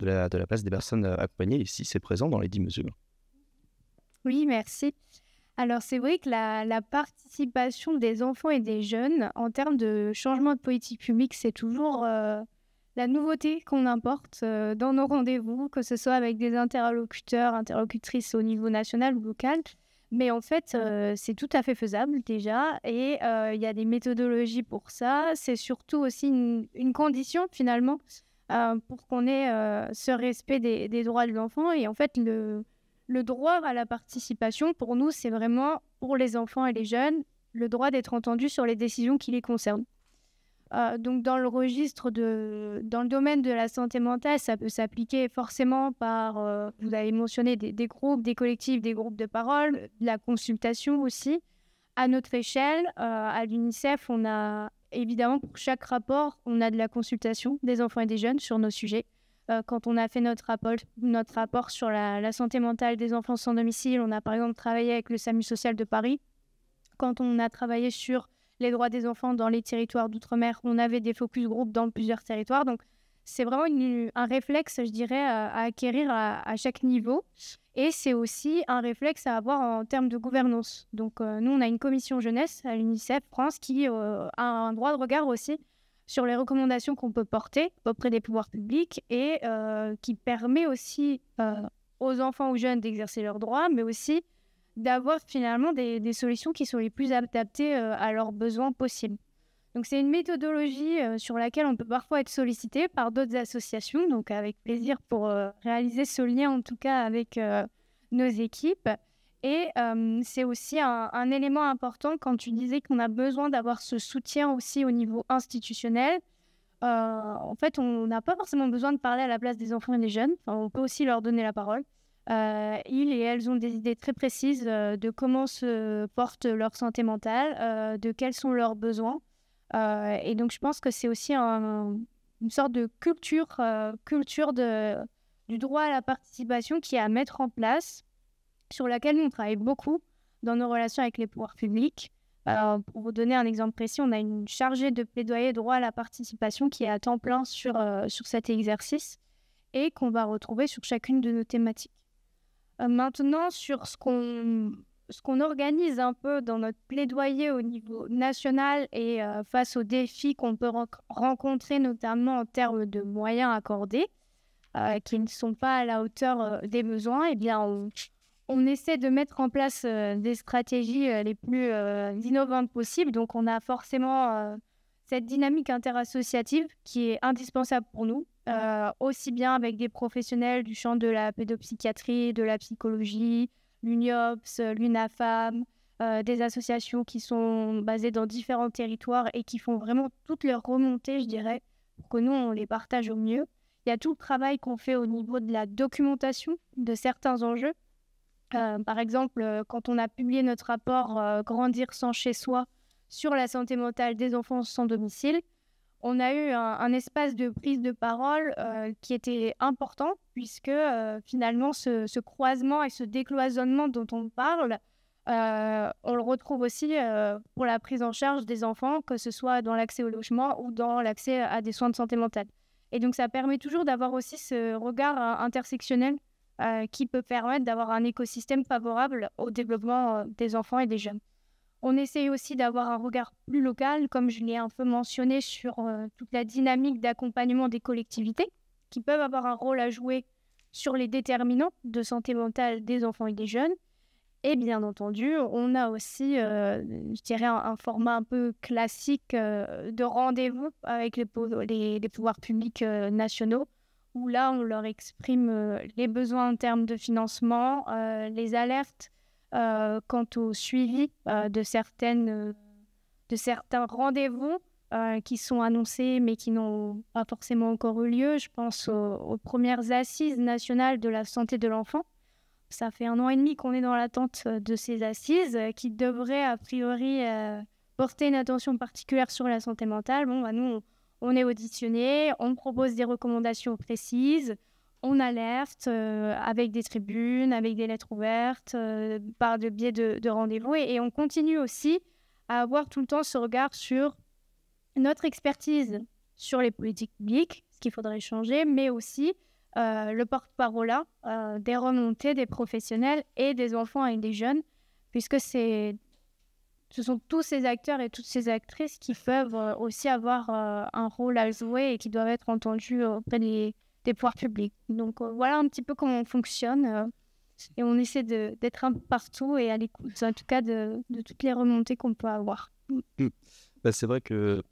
la place des personnes accompagnées, et si c'est présent dans les 10 mesures. Oui, merci. Alors, c'est vrai que la participation des enfants et des jeunes en termes de changement de politique publique, c'est toujours la nouveauté qu'on importe dans nos rendez-vous, que ce soit avec des interlocuteurs, interlocutrices au niveau national ou local. Mais en fait, c'est tout à fait faisable déjà, et il y a des méthodologies pour ça. C'est surtout aussi une condition finalement pour qu'on ait ce respect des droits de l'enfant. Et en fait, le droit à la participation, pour nous, c'est vraiment, pour les enfants et les jeunes, le droit d'être entendu sur les décisions qui les concernent. Donc, dans le domaine de la santé mentale, ça peut s'appliquer forcément par, vous avez mentionné, des groupes, des collectifs, des groupes de parole, de la consultation aussi. À notre échelle, à l'UNICEF, on a évidemment, pour chaque rapport, on a de la consultation des enfants et des jeunes sur nos sujets. Quand on a fait notre rapport sur la santé mentale des enfants sans domicile, on a par exemple travaillé avec le SAMU social de Paris. Quand on a travaillé sur les droits des enfants dans les territoires d'outre-mer. On avait des focus group dans plusieurs territoires. Donc, c'est vraiment un réflexe, je dirais, à acquérir à chaque niveau. Et c'est aussi un réflexe à avoir en termes de gouvernance. Donc, nous, on a une commission jeunesse à l'UNICEF France qui a un droit de regard aussi sur les recommandations qu'on peut porter auprès des pouvoirs publics et qui permet aussi aux enfants ou jeunes d'exercer leurs droits, mais aussi d'avoir finalement des solutions qui sont les plus adaptées à leurs besoins possibles. Donc, c'est une méthodologie sur laquelle on peut parfois être sollicité par d'autres associations, donc avec plaisir pour réaliser ce lien, en tout cas, avec nos équipes. Et c'est aussi un élément important quand tu disais qu'on a besoin d'avoir ce soutien aussi au niveau institutionnel. En fait, on n'a pas forcément besoin de parler à la place des enfants et des jeunes. Enfin, on peut aussi leur donner la parole. Ils et elles ont des idées très précises de comment se porte leur santé mentale, de quels sont leurs besoins. Et donc, je pense que c'est aussi une sorte de culture du droit à la participation qui est à mettre en place, sur laquelle nous, on travaille beaucoup dans nos relations avec les pouvoirs publics. Pour vous donner un exemple précis, on a une chargée de plaidoyer droit à la participation qui est à temps plein sur cet exercice et qu'on va retrouver sur chacune de nos thématiques. Maintenant, sur ce qu'on organise un peu dans notre plaidoyer au niveau national et face aux défis qu'on peut rencontrer, notamment en termes de moyens accordés, qui ne sont pas à la hauteur des besoins, eh bien, on essaie de mettre en place des stratégies les plus innovantes possibles. Donc, on a forcément cette dynamique interassociative qui est indispensable pour nous, aussi bien avec des professionnels du champ de la pédopsychiatrie, de la psychologie, l'UNIOPS, l'UNAFAM, des associations qui sont basées dans différents territoires et qui font vraiment toutes leurs remontées, je dirais, pour que nous, on les partage au mieux. Il y a tout le travail qu'on fait au niveau de la documentation de certains enjeux. Par exemple, quand on a publié notre rapport « Grandir sans chez soi » sur la santé mentale des enfants sans domicile, on a eu un espace de prise de parole qui était important, puisque finalement, ce croisement et ce décloisonnement dont on parle, on le retrouve aussi pour la prise en charge des enfants, que ce soit dans l'accès au logement ou dans l'accès à des soins de santé mentale. Et donc, ça permet toujours d'avoir aussi ce regard intersectionnel qui peut permettre d'avoir un écosystème favorable au développement des enfants et des jeunes. On essaye aussi d'avoir un regard plus local, comme je l'ai un peu mentionné, sur toute la dynamique d'accompagnement des collectivités qui peuvent avoir un rôle à jouer sur les déterminants de santé mentale des enfants et des jeunes. Et bien entendu, on a aussi, je dirais, un format un peu classique de rendez-vous avec les pouvoirs publics nationaux, où là, on leur exprime les besoins en termes de financement, les alertes quant au suivi de certains rendez-vous qui sont annoncés mais qui n'ont pas forcément encore eu lieu. Je pense aux premières assises nationales de la santé de l'enfant. Ça fait 1 an et demi qu'on est dans l'attente de ces assises qui devraient a priori porter une attention particulière sur la santé mentale. Bon, nous, on est auditionnés, on propose des recommandations précises, on alerte avec des tribunes, avec des lettres ouvertes, par le biais de rendez-vous. Et on continue aussi à avoir tout le temps ce regard sur notre expertise sur les politiques publiques, ce qu'il faudrait changer, mais aussi le porte-parole des remontées des professionnels et des enfants et des jeunes, puisque ce sont tous ces acteurs et toutes ces actrices qui peuvent aussi avoir un rôle à jouer et qui doivent être entendus auprès des pouvoirs publics. Donc voilà un petit peu comment on fonctionne et on essaie d'être un peu partout et à l'écoute, en tout cas, de toutes les remontées qu'on peut avoir. C'est vrai que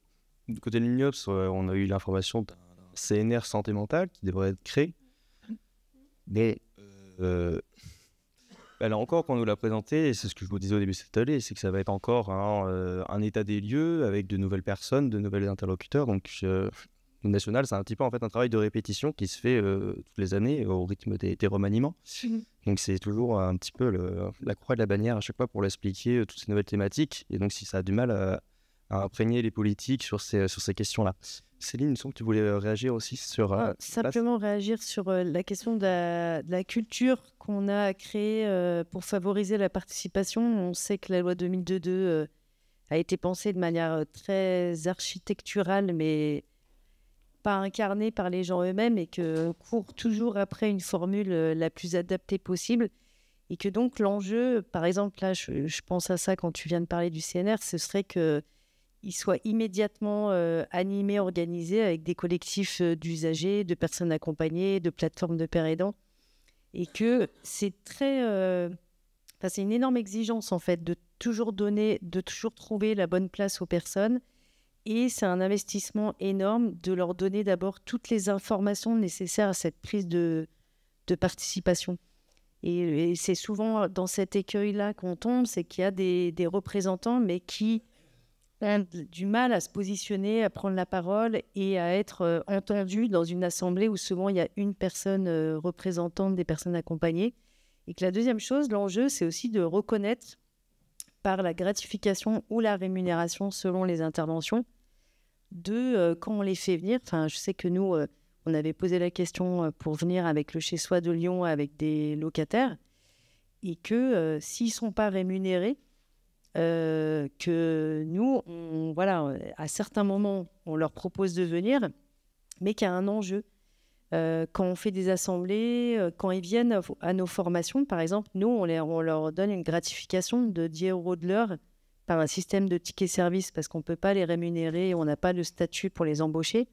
du côté de l'UNIOPS, on a eu l'information d'un CNR santé mentale qui devrait être créé. Mais là encore, quand on nous l'a présenté, et c'est ce que je vous disais au début de cette année, c'est que ça va être encore un état des lieux avec de nouvelles personnes, de nouveaux interlocuteurs. Donc, le national, c'est un petit peu en fait un travail de répétition qui se fait toutes les années au rythme des remaniements. Donc, c'est toujours un petit peu la croix de la bannière à chaque fois pour l'expliquer toutes ces nouvelles thématiques. Et donc, si ça a du mal à imprégner les politiques sur ces questions-là. Céline, il me semble que tu voulais réagir aussi sur... simplement réagir sur la question de la culture qu'on a créée pour favoriser la participation. On sait que la loi 2002 a été pensée de manière très architecturale, mais pas incarnée par les gens eux-mêmes, et que court toujours après une formule la plus adaptée possible. Et que donc l'enjeu, par exemple, là, je pense à ça quand tu viens de parler du CNR, ce serait qu'il soit immédiatement animé, organisé avec des collectifs d'usagers, de personnes accompagnées, de plateformes de pairs aidants. Et que c'est c'est une énorme exigence, en fait, de toujours donner, de toujours trouver la bonne place aux personnes. Et c'est un investissement énorme de leur donner d'abord toutes les informations nécessaires à cette prise de participation. Et c'est souvent dans cet écueil-là qu'on tombe, c'est qu'il y a des représentants, mais qui ont du mal à se positionner, à prendre la parole et à être entendus dans une assemblée où souvent il y a une personne représentante des personnes accompagnées. Et que la deuxième chose, l'enjeu, c'est aussi de reconnaître par la gratification ou la rémunération selon les interventions, quand on les fait venir. Enfin, je sais que nous, on avait posé la question pour venir avec le Chez-Soi de Lyon, avec des locataires, et que s'ils ne sont pas rémunérés, que nous, à certains moments, on leur propose de venir, mais qu'il y a un enjeu. Quand on fait des assemblées, quand ils viennent à nos formations, par exemple, nous, on leur donne une gratification de 10 € de l'heure par un système de ticket service, parce qu'on ne peut pas les rémunérer, on n'a pas le statut pour les embaucher.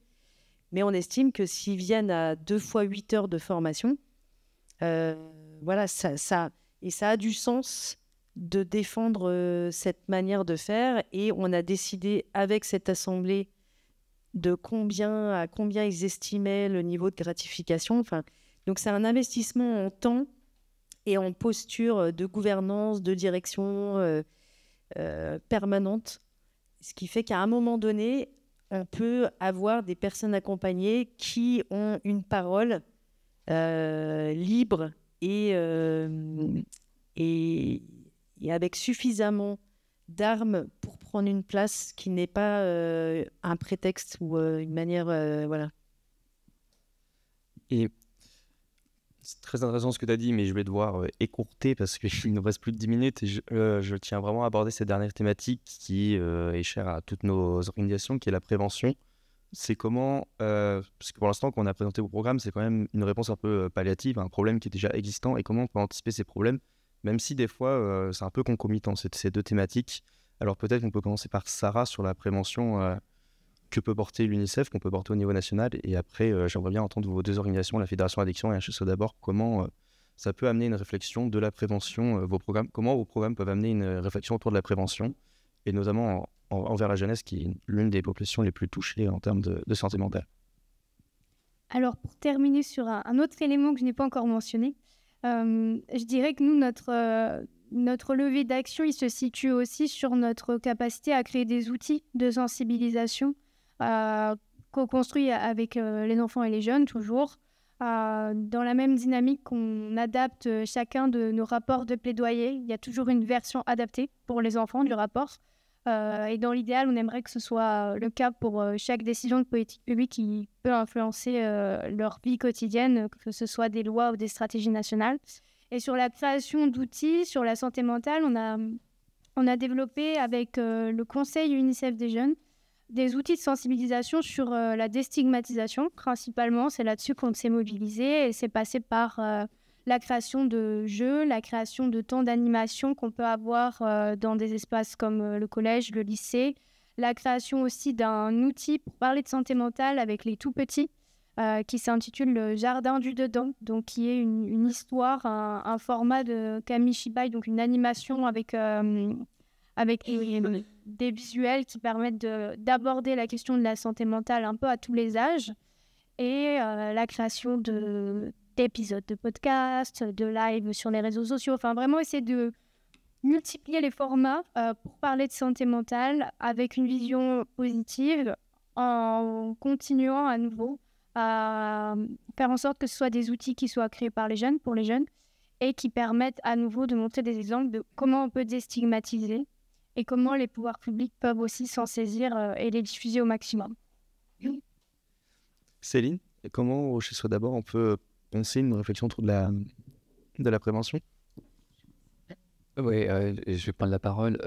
Mais on estime que s'ils viennent à 2 fois 8 heures de formation, ça a du sens de défendre cette manière de faire. Et on a décidé avec cette assemblée de à combien ils estimaient le niveau de gratification. Donc c'est un investissement en temps et en posture de gouvernance, de direction permanente. Ce qui fait qu'à un moment donné, on peut avoir des personnes accompagnées qui ont une parole libre et avec suffisamment d'armes pour prendre une place qui n'est pas un prétexte ou une manière... voilà. Et c'est très intéressant ce que tu as dit, mais je vais devoir écourter parce qu'il nous reste plus de 10 minutes et je tiens vraiment à aborder cette dernière thématique qui est chère à toutes nos organisations, qui est la prévention. C'est comment, parce que pour l'instant, quand on a présenté vos programmes, c'est quand même une réponse un peu palliative à un problème qui est déjà existant, et comment on peut anticiper ces problèmes, même si des fois, c'est un peu concomitant, ces deux thématiques. Alors peut-être qu'on peut commencer par Sarah sur la prévention que peut porter l'UNICEF, qu'on peut porter au niveau national, et après, j'aimerais bien entendre vos deux organisations, la Fédération Addiction et HSE d'abord, comment ça peut amener une réflexion de la prévention, vos programmes, comment vos programmes peuvent amener une réflexion autour de la prévention, et notamment envers la jeunesse, qui est l'une des populations les plus touchées en termes de santé mentale. Alors, pour terminer sur un autre élément que je n'ai pas encore mentionné, je dirais que nous, notre levier d'action, il se situe aussi sur notre capacité à créer des outils de sensibilisation co-construits avec les enfants et les jeunes, toujours, dans la même dynamique qu'on adapte chacun de nos rapports de plaidoyer. Il y a toujours une version adaptée pour les enfants du rapport. Et dans l'idéal, on aimerait que ce soit le cas pour chaque décision de politique publique qui peut influencer leur vie quotidienne, que ce soit des lois ou des stratégies nationales. Et sur la création d'outils, sur la santé mentale, on a développé avec le Conseil UNICEF des jeunes des outils de sensibilisation sur la déstigmatisation, principalement. C'est là-dessus qu'on s'est mobilisé, et c'est passé par la création de jeux, la création de temps d'animation qu'on peut avoir dans des espaces comme le collège, le lycée, la création aussi d'un outil pour parler de santé mentale avec les tout-petits, qui s'intitule le Jardin du Dedans, donc qui est une histoire, un format de Kamishibai, donc une animation avec des visuels qui permettent d'aborder la question de la santé mentale un peu à tous les âges, et la création d'épisodes de podcasts, de live sur les réseaux sociaux, enfin vraiment essayer de multiplier les formats pour parler de santé mentale avec une vision positive, en continuant à nouveau à faire en sorte que ce soit des outils qui soient créés par les jeunes, pour les jeunes, et qui permettent à nouveau de montrer des exemples de comment on peut déstigmatiser et comment les pouvoirs publics peuvent aussi s'en saisir et les diffuser au maximum. Céline, comment chez Soi d'abord on peut penser une réflexion autour de la prévention ? Oui, je vais prendre la parole.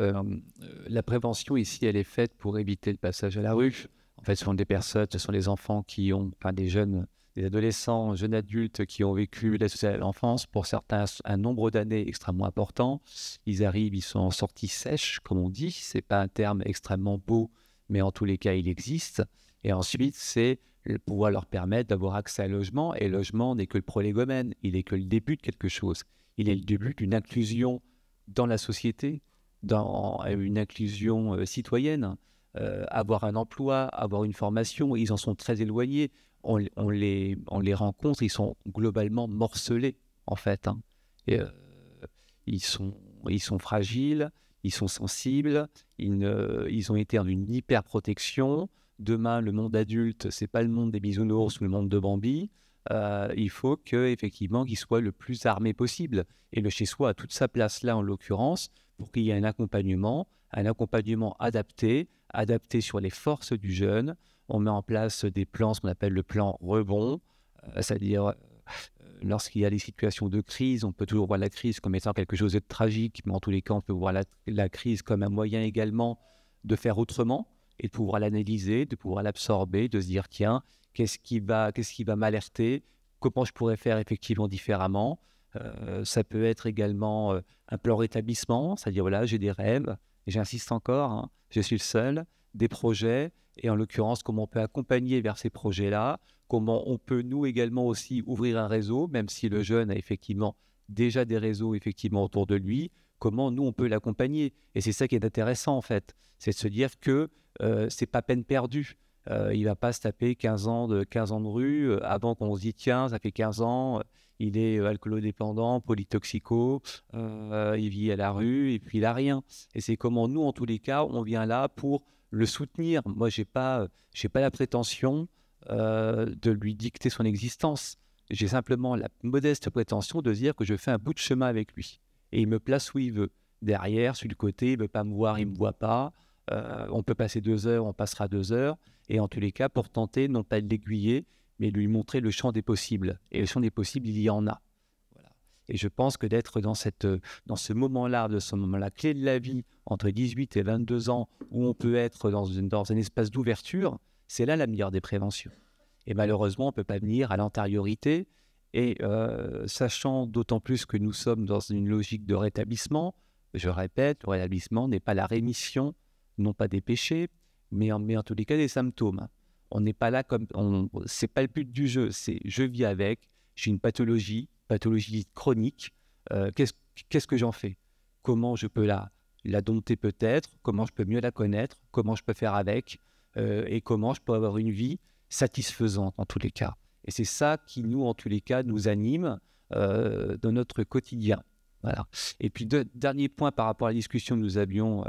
La prévention ici, elle est faite pour éviter le passage à la rue. En fait, ce sont des personnes, ce sont des enfants qui ont, enfin des jeunes, des adolescents, jeunes adultes qui ont vécu l'aide sociale à l'enfance, pour certains, un nombre d'années extrêmement important. Ils arrivent, ils sont en sortie sèche, comme on dit. C'est pas un terme extrêmement beau, mais en tous les cas, il existe. Et ensuite, c'est pouvoir leur permettre d'avoir accès à un logement. Et le logement n'est que le prolégomène, il n'est que le début de quelque chose. Il est le début d'une inclusion dans la société, dans une inclusion citoyenne, avoir un emploi, avoir une formation. Ils en sont très éloignés. On les rencontre, ils sont globalement morcelés, en fait. Hein. Et, ils sont fragiles, ils sont sensibles, ils ont été en une hyper-protection. Demain, le monde adulte, c'est pas le monde des bisounours ou le monde de Bambi. Il faut qu'effectivement, qu'ils soient le plus armés possible. Et le chez-soi a toute sa place là, en l'occurrence, pour qu'il y ait un accompagnement adapté sur les forces du jeune. On met en place des plans, ce qu'on appelle le plan rebond, c'est-à-dire lorsqu'il y a des situations de crise, on peut toujours voir la crise comme étant quelque chose de tragique, mais en tous les cas, on peut voir la crise comme un moyen également de faire autrement et de pouvoir l'analyser, de pouvoir l'absorber, de se dire, tiens, qu'est-ce qui va m'alerter, comment je pourrais faire effectivement différemment. Ça peut être également un plan rétablissement, c'est-à-dire, voilà, j'ai des rêves, et j'insiste encore, hein, je suis le seul, des projets, et en l'occurrence, comment on peut accompagner vers ces projets-là, comment on peut, nous également aussi, ouvrir un réseau, même si le jeune a effectivement déjà des réseaux effectivement autour de lui, comment nous, on peut l'accompagner. Et c'est ça qui est intéressant, en fait, c'est de se dire que c'est pas peine perdue. Il ne va pas se taper 15 ans de rue avant qu'on se dise, tiens, ça fait 15 ans, il est alcoolodépendant, polytoxico, il vit à la rue et puis il n'a rien. Et c'est comment nous, en tous les cas, on vient là pour le soutenir. Moi, je n'ai pas la prétention de lui dicter son existence. J'ai simplement la modeste prétention de dire que je fais un bout de chemin avec lui. Et il me place où il veut. Derrière, sur le côté, il ne veut pas me voir, il ne me voit pas. On peut passer 2 heures, on passera 2 heures. Et en tous les cas, pour tenter, non pas de l'aiguiller, mais de lui montrer le champ des possibles. Et le champ des possibles, il y en a. Voilà. Et je pense que d'être dans ce moment-là, clé de la vie, entre 18 et 22 ans, où on peut être dans un espace d'ouverture, c'est là la meilleure des préventions. Et malheureusement, on ne peut pas venir à l'antériorité. Et sachant d'autant plus que nous sommes dans une logique de rétablissement, je répète, le rétablissement n'est pas la rémission, non pas des péchés, mais en tous les cas des symptômes. On n'est pas là comme... c'est pas le but du jeu, c'est je vis avec, j'ai une pathologie chronique, qu'est-ce que j'en fais? Comment je peux la dompter peut-être? Comment je peux mieux la connaître? Comment je peux faire avec? Et comment je peux avoir une vie satisfaisante en tous les cas? Et c'est ça qui, nous, en tous les cas, nous anime dans notre quotidien. Voilà. Et puis, dernier point par rapport à la discussion que nous avions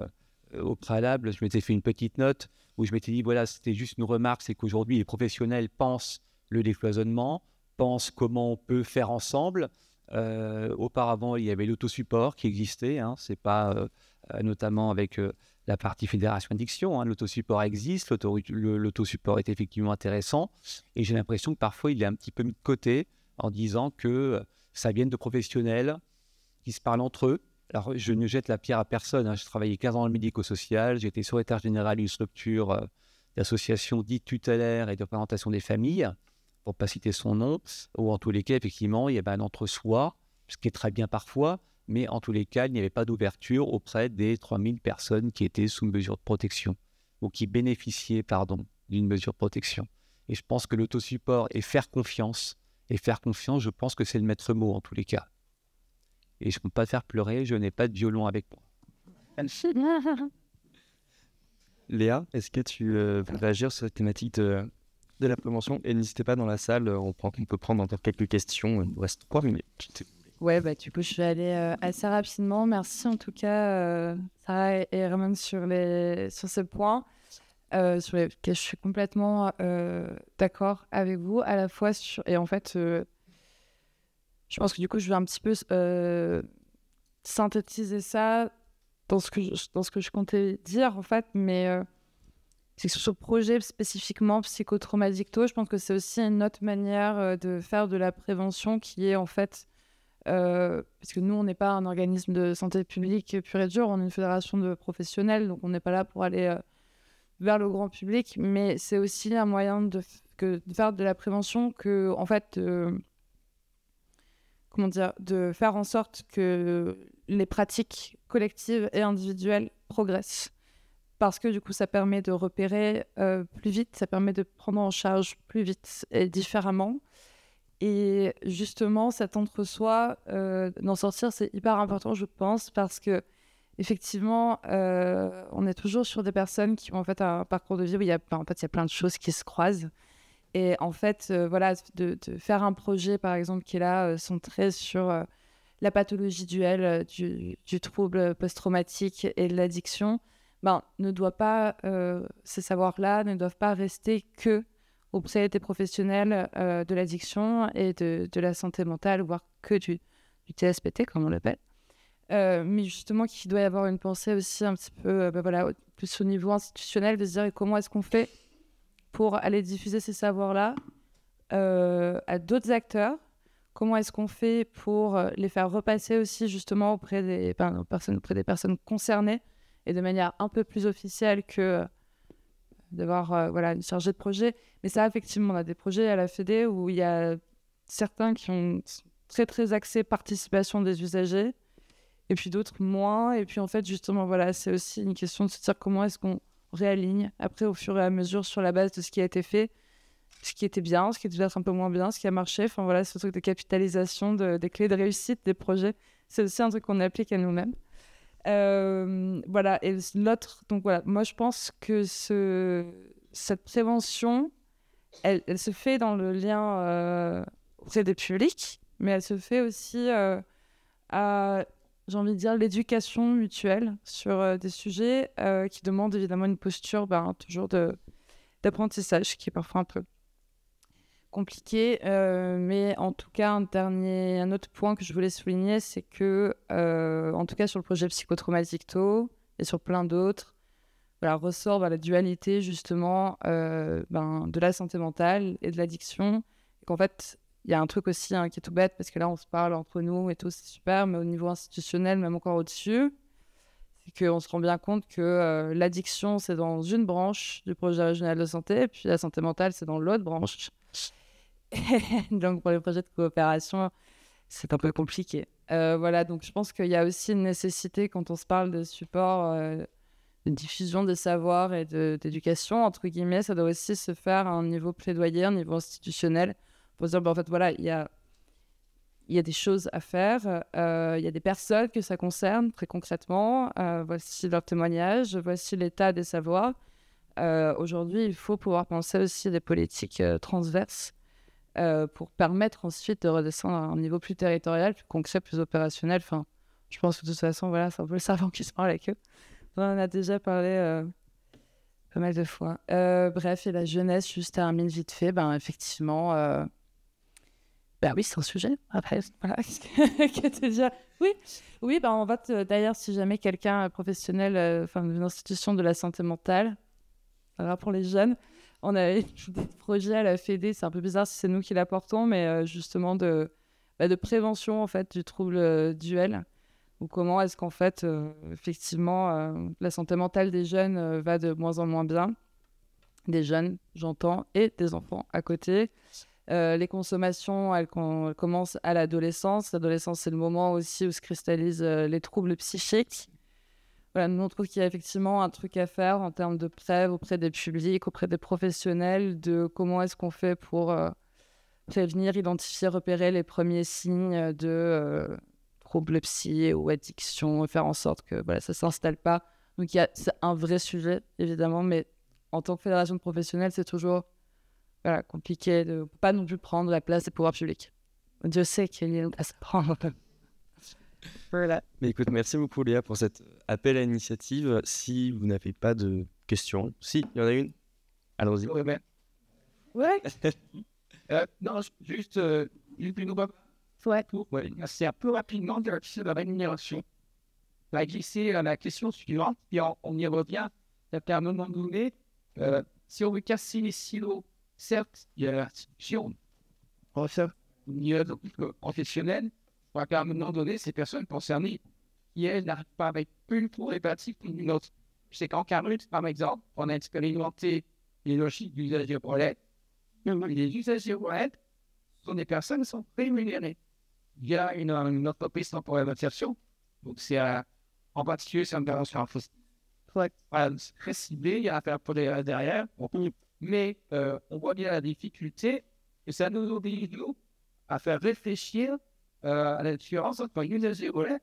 au préalable, je m'étais fait une petite note où je m'étais dit, voilà, c'était juste une remarque, c'est qu'aujourd'hui, les professionnels pensent le décloisonnement, pensent comment on peut faire ensemble. Auparavant, il y avait l'autosupport qui existait, hein, c'est pas notamment avec la partie Fédération Addiction, hein, l'autosupport existe, l'autosupport est effectivement intéressant, et j'ai l'impression que parfois il est un petit peu mis de côté en disant que ça vient de professionnels qui se parlent entre eux. Alors, je ne jette la pierre à personne, hein. J'ai travaillé 15 ans dans le médico-social, j'ai été secrétaire général d'une structure d'association dite tutélaire et de représentation des familles, pour ne pas citer son nom, où en tous les cas, effectivement, il y avait un entre-soi, ce qui est très bien parfois, mais en tous les cas, il n'y avait pas d'ouverture auprès des 3000 personnes qui étaient sous mesure de protection, ou qui bénéficiaient, d'une mesure de protection. Et je pense que l'autosupport et faire confiance, je pense que c'est le maître mot en tous les cas. Et je ne peux pas te faire pleurer, je n'ai pas de violon avec moi. Léa, est-ce que tu veux réagir sur cette thématique de la prévention? Et n'hésitez pas dans la salle, on peut prendre encore quelques questions. Il nous reste 3 minutes. Ouais, du coup, je vais aller assez rapidement. Merci en tout cas, Sarah et Herman, sur ce point, sur lesquels je suis complètement d'accord avec vous, à la fois et en fait, je pense que du coup, je vais un petit peu synthétiser ça dans ce que je comptais dire, en fait, mais c'est que sur ce projet spécifiquement psychotraumadicto, je pense que c'est aussi une autre manière de faire de la prévention qui est en fait parce que nous, on n'est pas un organisme de santé publique pur et dur, on est une fédération de professionnels, donc on n'est pas là pour aller vers le grand public, mais c'est aussi un moyen de faire de la prévention, en fait, de faire en sorte que les pratiques collectives et individuelles progressent. Parce que du coup, ça permet de repérer plus vite, ça permet de prendre en charge plus vite et différemment. Et justement, cet entre-soi, d'en sortir, c'est hyper important, je pense, parce que effectivement, on est toujours sur des personnes qui ont en fait un parcours de vie où il y a plein de choses qui se croisent. Et en fait, de faire un projet, par exemple, qui est là, centré sur la pathologie duel, du trouble post-traumatique et de l'addiction, ne doit pas, ces savoirs-là ne doivent pas rester que auprès des professionnels de l'addiction et de la santé mentale, voire que du TSPT, comme on l'appelle. Mais justement, qu'il doit y avoir une pensée aussi un petit peu, plus au niveau institutionnel, de se dire comment est-ce qu'on fait pour aller diffuser ces savoirs-là à d'autres acteurs. Comment est-ce qu'on fait pour les faire repasser aussi justement auprès des personnes concernées et de manière un peu plus officielle que d'avoir une chargée de projet. Mais ça, effectivement, on a des projets à la Fédé où il y a certains qui ont très, très axé participation des usagers et puis d'autres moins. Et puis en fait, justement, c'est aussi une question de se dire comment est-ce qu'on réaligne après au fur et à mesure sur la base de ce qui a été fait, ce qui était bien, ce qui était peut-être un peu moins bien, ce qui a marché. Enfin ce truc de capitalisation des clés de réussite des projets, c'est aussi un truc qu'on applique à nous-mêmes. Et l'autre, donc moi je pense que cette prévention, elle se fait dans le lien auprès des publics, mais elle se fait aussi à, j'ai envie de dire, l'éducation mutuelle sur des sujets qui demandent évidemment une posture toujours d'apprentissage qui est parfois un peu compliqué, mais en tout cas un autre point que je voulais souligner, c'est que en tout cas sur le projet Psychotraumatique Tôt et sur plein d'autres, ressort la dualité justement de la santé mentale et de l'addiction, et qu'en fait il y a un truc aussi qui est tout bête, parce que là on se parle entre nous et tout, c'est super, mais au niveau institutionnel, même encore au-dessus, c'est qu'on se rend bien compte que l'addiction c'est dans une branche du projet régional de santé, et puis la santé mentale c'est dans l'autre branche. Donc pour les projets de coopération, c'est un peu compliqué. Donc je pense qu'il y a aussi une nécessité, quand on se parle de support, de diffusion des savoirs et d'éducation, entre guillemets, ça doit aussi se faire à un niveau plaidoyer, un niveau institutionnel, pour se dire, en fait, il y a des choses à faire, il y a des personnes que ça concerne très concrètement, voici leur témoignage, voici l'état des savoirs. Aujourd'hui, il faut pouvoir penser aussi des politiques transverses, pour permettre ensuite de redescendre à un niveau plus territorial, plus concret, plus opérationnel. Enfin, je pense que de toute façon, c'est un peu le servant qui se parle avec eux. On en a déjà parlé pas mal de fois. Bref, et la jeunesse, juste termine vite fait. Effectivement, oui, c'est un sujet. Après, voilà, que te dire. Oui, on va d'ailleurs, si jamais quelqu'un professionnel, d'une institution de la santé mentale, pour les jeunes, on avait des projets à la Fédé, c'est un peu bizarre si c'est nous qui l'apportons, mais justement de prévention en fait du trouble duel, ou comment est-ce qu'en fait effectivement la santé mentale des jeunes va de moins en moins bien, des jeunes j'entends, et des enfants à côté. Les consommations elles commencent à l'adolescence. L'adolescence c'est le moment aussi où se cristallisent les troubles psychiques. Nous, on trouve qu'il y a effectivement un truc à faire en termes de preuve auprès des publics, auprès des professionnels, de comment est-ce qu'on fait pour prévenir, identifier, repérer les premiers signes de troubles psy ou addiction, et faire en sorte que ça ne s'installe pas. Donc, c'est un vrai sujet, évidemment, mais en tant que fédération de professionnels, c'est toujours compliqué de ne pas non plus prendre la place des pouvoirs publics. Dieu sait qu'il y a une place à prendre. Voilà. Mais écoute, merci beaucoup Léa pour cet appel à l'initiative. Si vous n'avez pas de questions, si, il y en a une. Allons-y. Ouais. Non, juste une c'est un peu rapidement de la rémunération. C'est la question suivante, et on y revient. À un moment donné, si on veut casser les silos, certes, il y a l'institution, il y a le professionnel, pour qu'à un moment donné, ces personnes concernées, elles n'arrivent pas avec une problématique ou une autre. C'est qu'en Carut, par exemple, on a expérimenté les logiques d'usage de relais. Les usagers relais sont des personnes qui sont rémunérées. Il y a une entreprise temporaire d'insertion, donc c'est en particulier c'est une intervention en fausse. Voilà, c'est très ciblé, il y a un faire pour derrière, mais on voit bien la difficulté et ça nous oblige nous à faire réfléchir à la différence entre un usager relais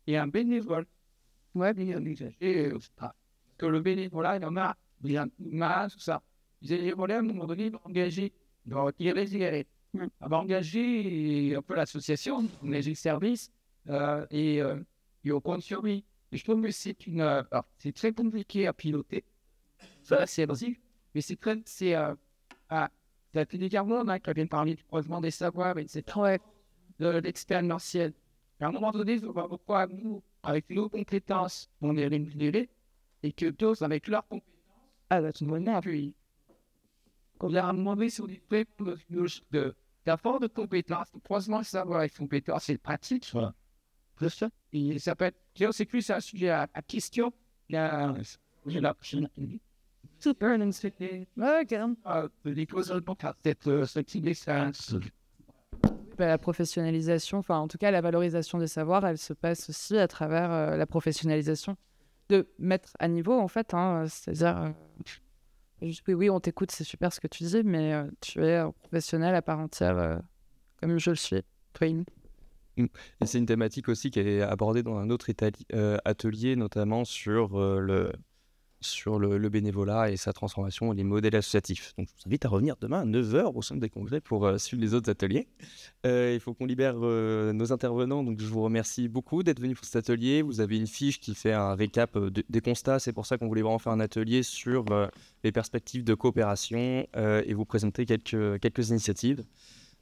et un bénévole. Ouais, un usager, que le bénévolat, il y en a, il y a tout ça. Les usager relais, à un moment donné, ils vont engager, ils vont retirer les cigarettes. On va engager un peu l'association, engager le service et au compte sur lui. Et je trouve que c'est très compliqué à piloter. Ça, c'est aussi. Mais c'est très. C'est. La télécarmone, qui vient de parler du croisement des savoirs, etc. De l'expérientiel. À un moment donné, je vois pourquoi nous, avec nos compétences, on est rémunérés et que d'autres, avec leurs compétences, puis. On a demandé sur des prêts d'apport de compétences, de croisement de savoir et de compétences et de pratique. Voilà. Et ça peut être, c'est plus un sujet à question. La professionnalisation, enfin en tout cas la valorisation des savoirs, elle se passe aussi à travers la professionnalisation de mettre à niveau en fait, c'est-à-dire oui, on t'écoute, c'est super ce que tu dis, mais tu es un professionnel à part entière, comme je le suis. Oui. Et c'est une thématique aussi qui est abordée dans un autre atelier, notamment sur le bénévolat et sa transformation et les modèles associatifs. Donc je vous invite à revenir demain à 9h au centre des congrès pour suivre les autres ateliers. Il faut qu'on libère nos intervenants, donc je vous remercie beaucoup d'être venus pour cet atelier. Vous avez une fiche qui fait un récap des constats, c'est pour ça qu'on voulait vraiment faire un atelier sur les perspectives de coopération et vous présenter quelques initiatives.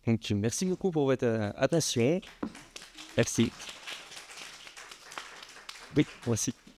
Donc merci beaucoup pour votre attention. Merci. Oui, moi aussi.